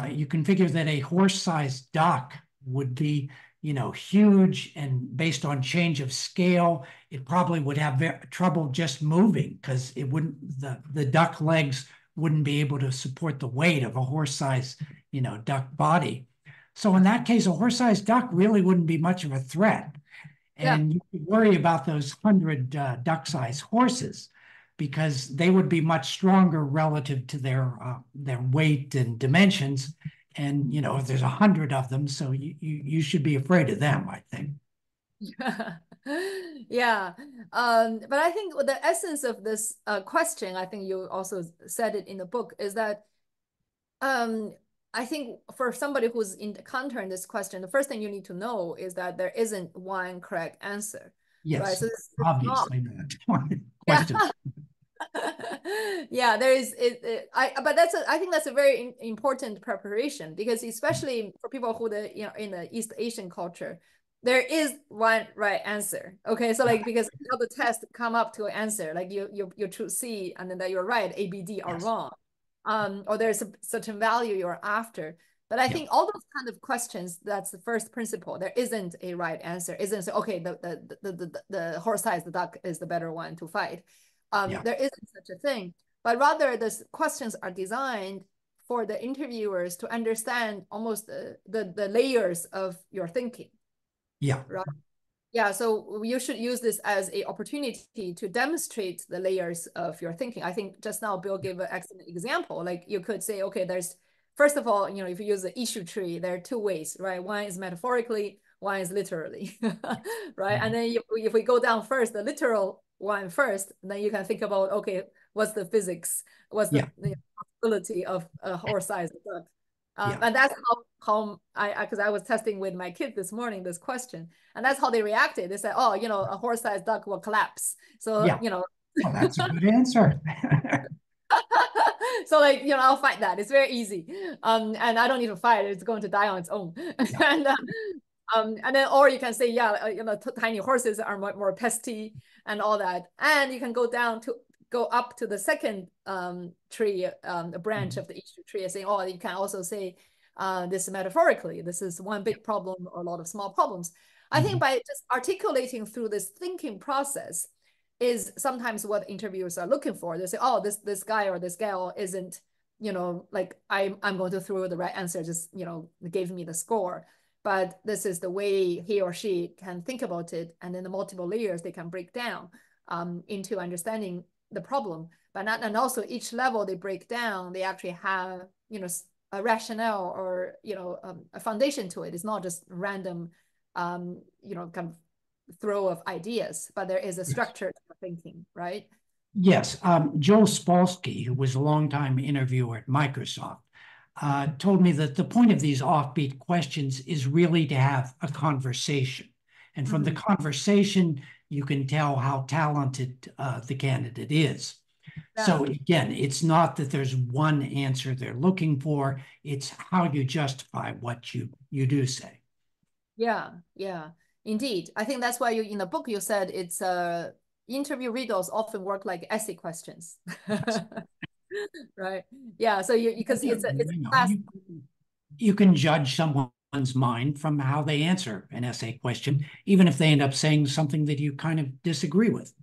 You can figure that a horse-sized duck would be, you know, huge, and based on change of scale, it probably would have trouble just moving because it wouldn't, the duck legs wouldn't be able to support the weight of a horse-sized, you know, duck body. So in that case, a horse-sized duck really wouldn't be much of a threat. And you could worry about those 100 duck-sized horses because they would be much stronger relative to their weight and dimensions. And you know, if there's 100 of them, so you should be afraid of them, I think. Yeah. Yeah. But I think the essence of this question, I think you also said it in the book, is that I think for somebody who's encountering this question, the first thing you need to know is that there isn't one correct answer. Yes, right? So obviously not. Question. Yeah, there is but I think that's a very important preparation, because especially for people who in the East Asian culture, there is one right answer. Okay, so like, because all the tests come up to an answer, like you choose C and then that you're right, A, B, D are Yes. wrong. Or there's a certain value you're after. But I think all those kind of questions, that's the first principle. There isn't a right answer. Isn't okay, the horse-sized duck is the better one to fight. There isn't such a thing. But rather, the questions are designed for the interviewers to understand almost the layers of your thinking. Yeah. Right. Yeah, so you should use this as an opportunity to demonstrate the layers of your thinking. I think just now Bill gave an excellent example. Like you could say, okay, there's, first of all, you know, if you use the issue tree, there are two ways, right? One is metaphorically, one is literally, right? And then if we go down first, the literal one first, then you can think about, okay, what's the physics? What's the possibility of a horse-sized duck? And that's how because I was testing with my kid this morning this question, and that's how they reacted. They said, "Oh, you know, a horse-sized duck will collapse." So you know, well, that's a good answer. so like, you know, I'll fight that. It's very easy, and I don't need to fight. It's going to die on its own. And then, or you can say, yeah, you know, tiny horses are more pesty and all that, and you can go up to the second tree, a branch of the issue tree, and saying, oh, you can also say this metaphorically. This is one big problem or a lot of small problems. I think by just articulating through this thinking process is sometimes what interviewers are looking for. They say, oh, this guy or this gal isn't, you know, like I'm going to throw the right answer, just, you know, gave me the score. But this is the way he or she can think about it, and then the multiple layers they can break down into understanding the problem. But not, and also each level they break down, they actually have, you know, a rationale or, you know, a foundation to it. It's not just random, you know, kind of throw of ideas, but there is a structure to thinking, right? Yes, Joe Spolsky, who was a longtime interviewer at Microsoft, told me that the point of these offbeat questions is really to have a conversation. And from the conversation, you can tell how talented the candidate is. So Yeah. again, it's not that there's one answer they're looking for, it's how you justify what you do say. Yeah, yeah, indeed. I think that's why you in the book you said it's interview riddles often work like essay questions. Yes. Right. Yeah. So you because Yeah, it's a you know, class. you can judge someone's mind from how they answer an essay question, even if they end up saying something that you kind of disagree with.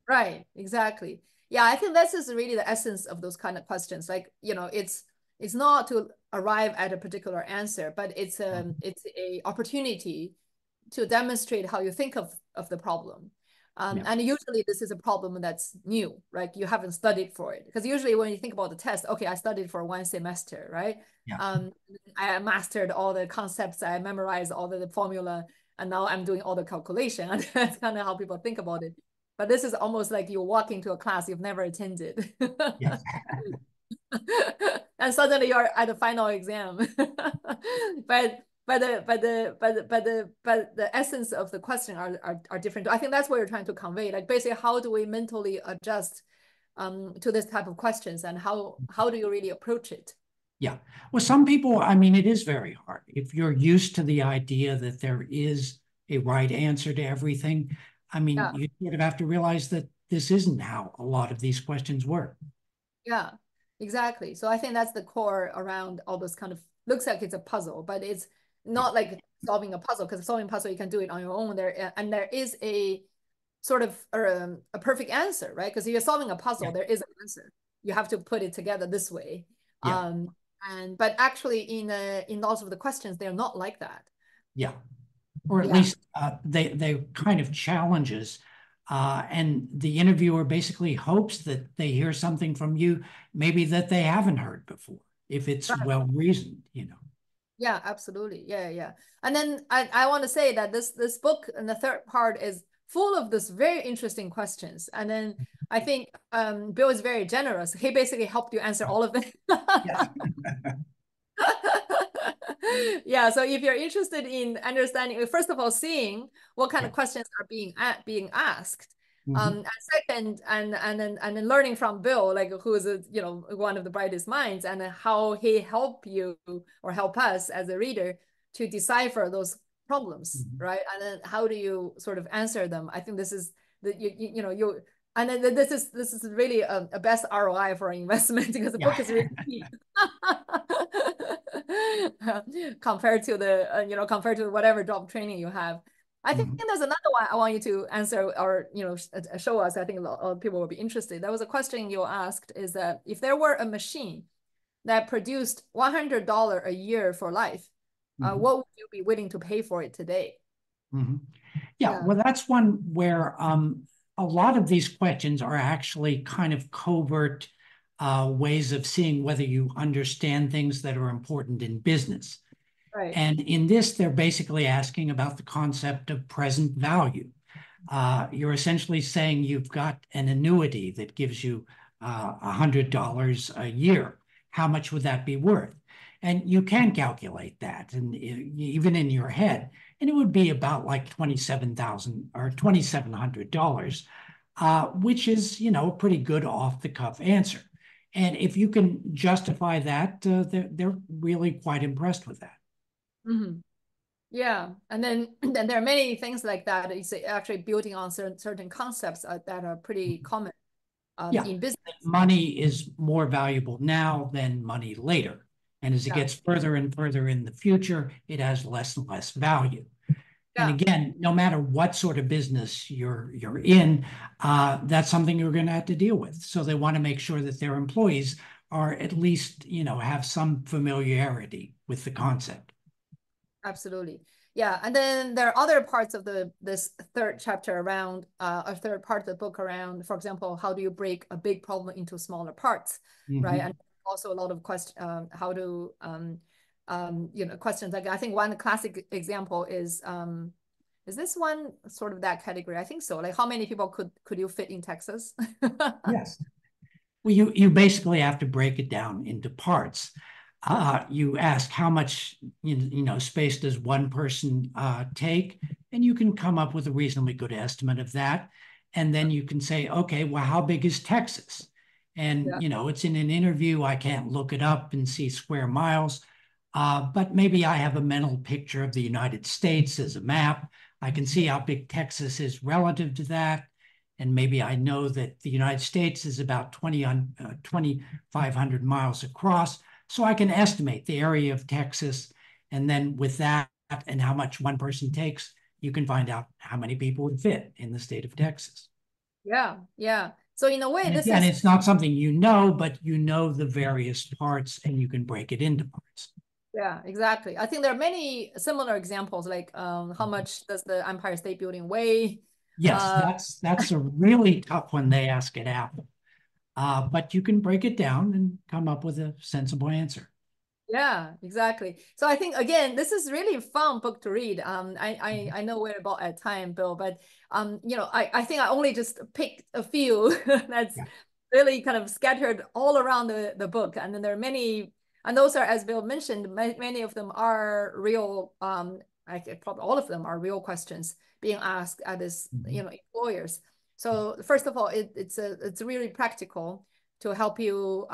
Right, exactly. Yeah, I think this is really the essence of those kind of questions. Like, it's not to arrive at a particular answer, but it's a opportunity to demonstrate how you think of the problem. Yeah, And usually this is a problem that's new, right? You haven't studied for it. Because usually when you think about the test, okay, I studied for 1 semester, right? yeah, Um, I mastered all the concepts, I memorized all the formula, and now I'm doing all the calculation. And that's kind of how people think about it. But this is almost like you walk into a class you've never attended. yes, And suddenly you're at the final exam. But the essence of the question are different. I think that's what you're trying to convey. Like basically, how do we mentally adjust to this type of questions, and how do you really approach it? yeah. Well, some people, I mean, it is very hard. If you're used to the idea that there is a right answer to everything, I mean, Yeah. you sort of have to realize that this isn't how a lot of these questions work. Yeah, exactly. So I think that's the core around all this kind of looks like it's a puzzle, but it's Yeah, not like solving a puzzle because solving a puzzle you can do it on your own there, and there is a sort of a perfect answer, right? Because if you're solving a yeah, puzzle, there is an answer. You have to put it together this way. yeah, And but actually in lots of the questions, they're not like that. yeah. Or at Yeah. least they kind of challenges. And the interviewer basically hopes that they hear something from you, maybe that they haven't heard before, if it's well reasoned, you know. Yeah, absolutely. Yeah, yeah. And then I want to say that this book and the third part is full of this very interesting questions. And then I think Bill is very generous. He basically helped you answer all of them. Yes. Yeah, so if you're interested in understanding, first of all, seeing what kind Yeah. of questions are being asked, Mhm. and second, and then learning from Bill, like who is one of the brightest minds, and how he help you or help us as a reader to decipher those problems, Mhm. right? And then how do you sort of answer them? I think this is the you know you. And then this is really a best ROI for an investment because the Yeah. book is really cheap. Compared to compared to whatever job training you have. I think Mhm. there's another one I want you to answer or show us. I think a lot of people will be interested. There was a question you asked is that if there were a machine that produced $100 a year for life, Mhm. what would you be willing to pay for it today? Mhm. Yeah, Yeah. well, that's one where a lot of these questions are actually kind of covert ways of seeing whether you understand things that are important in business. Right. And in this, they're basically asking about the concept of present value. You're essentially saying you've got an annuity that gives you $100 a year. How much would that be worth? And you can calculate that, and even in your head, and it would be about like 27,000 or $2,700, which is a pretty good off the cuff answer. And if you can justify that, they're really quite impressed with that. Mhm. Yeah, and then then there are many things like that. It's actually building on certain concepts that are pretty common Yeah, in business. money is more valuable now than money later. And as it Yeah, gets further and further in the future, it has less and less value. And yeah, again, no matter what sort of business you're in, that's something you're going to have to deal with. So they want to make sure that their employees are at least, have some familiarity with the concept. absolutely. Yeah, and then there are other parts of this third chapter around a third part of the book around, for example, how do you break a big problem into smaller parts, right? And Mhm. also a lot of how to questions like I think one classic example is Is this one sort of that category? I think so. Like how many people could you fit in Texas? Yes. Well, you basically have to break it down into parts. You ask how much space does one person take, and you can come up with a reasonably good estimate of that. And then you can say, okay, well, how big is Texas? And Yeah. it's in an interview. I can't look it up and see square miles, but maybe I have a mental picture of the United States as a map. I can see how big Texas is relative to that. And maybe I know that the United States is about 2,500 miles across. So I can estimate the area of Texas. And then with that and how much one person takes, you can find out how many people would fit in the state of Texas. Yeah. Yeah. So in a way, And this again, is, it's not something you know, but you know the various parts and you can break it into parts. yeah, exactly. I think there are many similar examples, like how much does the Empire State Building weigh? Yes, Uh, that's a really tough one they ask at Apple. But you can break it down and come up with a sensible answer. Yeah, exactly. So I think again, this is really a fun book to read. I know we're about at time, Bill, but I think I only just picked a few that's Yeah. really kind of scattered all around the book, and then there are many, and those are, as Bill mentioned, many of them are real. I think probably all of them are real questions being asked at this, Mhm. employers. So first of all, it's really practical to help you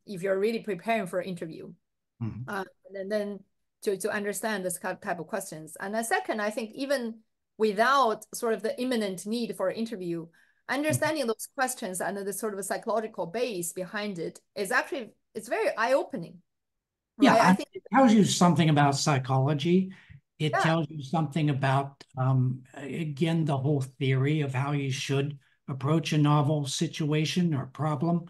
if you're really preparing for an interview. Mhm. And then to understand this type of questions. And then second, I think even without sort of the imminent need for an interview, Mhm. understanding those questions and the sort of a psychological base behind it is actually, it's very eye-opening, right? I Yeah, think, it tells you something about psychology. It yeah, tells you something about, again, the whole theory of how you should approach a novel situation or problem.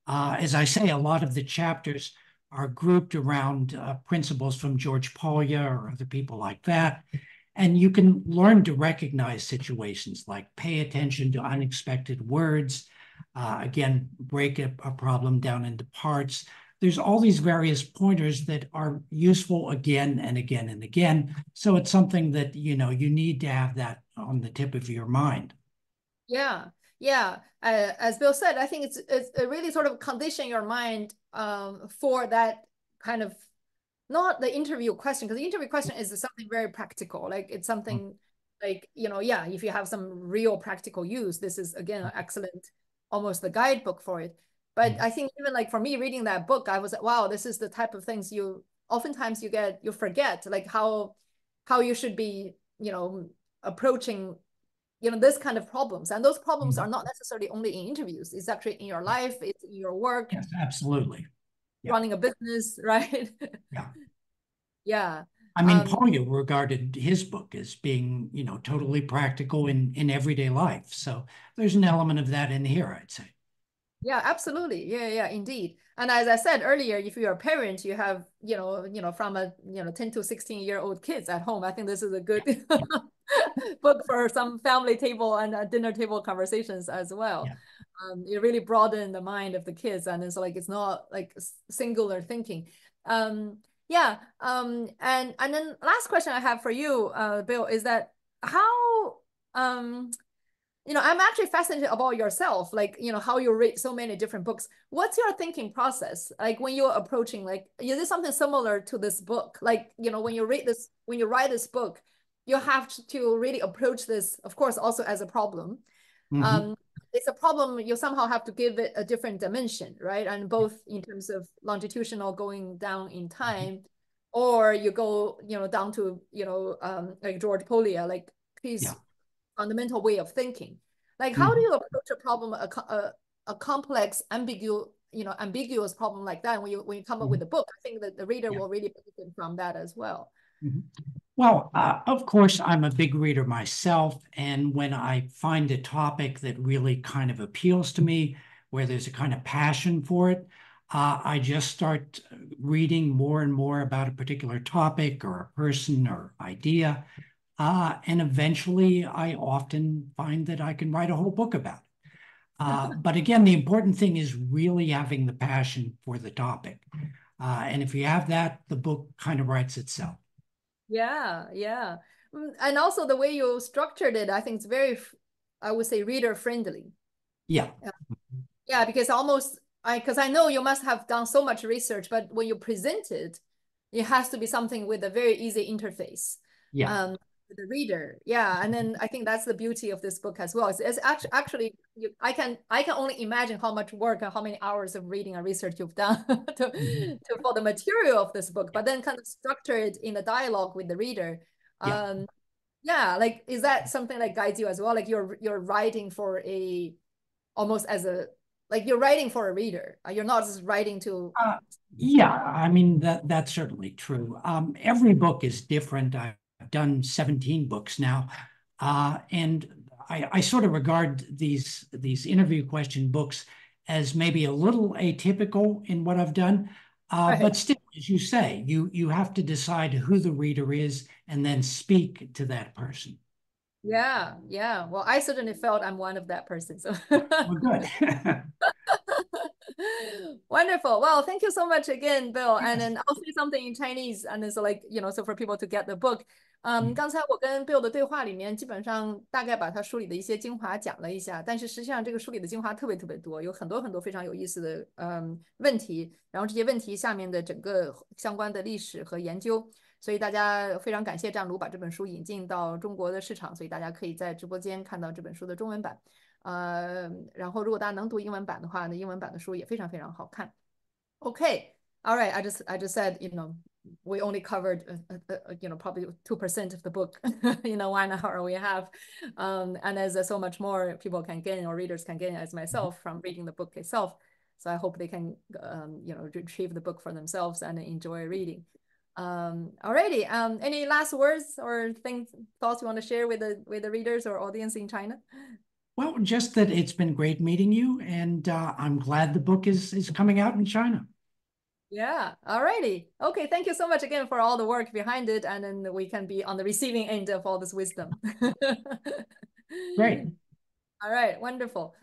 As I say, a lot of the chapters are grouped around principles from George Polya or other people like that. And you can learn to recognize situations like pay attention to unexpected words, again, break a problem down into parts. There's all these various pointers that are useful again and again and again. So it's something that, you need to have that on the tip of your mind. yeah, yeah. As Bill said, I think it's a really sort of condition your mind for that kind of, not the interview question, because the interview question is something very practical. Like it's something like, yeah, if you have some real practical use, this is again an excellent, almost the guidebook for it. But I think even like for me reading that book, I was like, wow, this is the type of things you oftentimes you forget, like how you should be, approaching, this kind of problems. And those problems are not necessarily only in interviews. It's actually in your life, it's in your work, Yes, absolutely. Yeah, running a business, right? yeah. Yeah. I mean, Um, Polya regarded his book as being, totally practical in everyday life. So there's an element of that in here, I'd say. Yeah, absolutely. Yeah, yeah, indeed. And as I said earlier, if you're a parent, you have, from a, 10 to 16-year-old kids at home. I think this is a good Yeah, book for some family table and dinner table conversations as well. yeah. You really broaden the mind of the kids, and it's like it's not like singular thinking. Yeah. And then last question I have for you, Bill, is that how I'm actually fascinated about yourself, like, how you read so many different books. What's your thinking process? Like when you're approaching, like, is this something similar to this book? Like, when you write this book, you have to really approach this, of course, also as a problem. Mhm. Um, it's a problem, you somehow have to give it a different dimension, right? And both in terms of longitudinal going down in Mhm. time, or you go, down to, like George Polya, like Yeah. his fundamental way of thinking. Like, how do Mhm. you approach a problem, a complex, ambiguous problem like that? When you come up with Mhm. a book, I think that the reader Yeah. will really benefit from that as well. Mhm. Well, of course, I'm a big reader myself. And when I find a topic that really kind of appeals to me, where there's a kind of passion for it, I just start reading more and more about a particular topic or a person or idea. And eventually, I often find that I can write a whole book about it. But again, the important thing is really having the passion for the topic. And if you have that, the book kind of writes itself. Yeah, yeah. And also the way you structured it, I think it's very, I would say, reader friendly. Yeah. Yeah, because almost because I know you must have done so much research, but when you present it, it has to be something with a very easy interface. Yeah. Um, to the reader. Yeah, and then I think that's the beauty of this book as well. It's actually I can only imagine how much work and how many hours of reading and research you've done to for the material of this book, but then kind of structure it in a dialogue with the reader. Yeah. Yeah, like is that something that guides you as well? Like you're writing for a almost as a like you're writing for a reader. You're not just writing to. Yeah, I mean that's certainly true. Every book is different. I've done 17 books now, and I sort of regard these interview question books as maybe a little atypical in what I've done. Right. But still, as you say, you have to decide who the reader is and then speak to that person. Yeah, yeah. Well, I certainly felt I'm one of that person. So Well, good. wonderful. Well, thank you so much again, Bill. And Yes. then I'll say something in Chinese, and it's like, so for people to get the book. 刚才我跟 Bill 的对话里面，基本上大概把他书里的一些精华讲了一下，但是实际上这个书里的精华特别特别多，有很多很多非常有意思的问题，然后这些问题下面的整个相关的历史和研究，所以大家非常感谢张卢把这本书引进到中国的市场，所以大家可以在直播间看到这本书的中文版。然后如果大家能读英文版的话，那英文版的书也非常非常好看。Okay, all right. I just said, we only covered, probably 2% of the book, 1 hour we have, and there's so much more people can gain or readers can gain as myself from reading the book itself. So I hope they can, retrieve the book for themselves and enjoy reading. Alrighty. Any last words or thoughts you want to share with the readers or audience in China? Well, just that it's been great meeting you, and I'm glad the book is coming out in China. Yeah. Alrighty. Okay. Thank you so much again for all the work behind it, and then we can be on the receiving end of all this wisdom. Great. All right. Wonderful.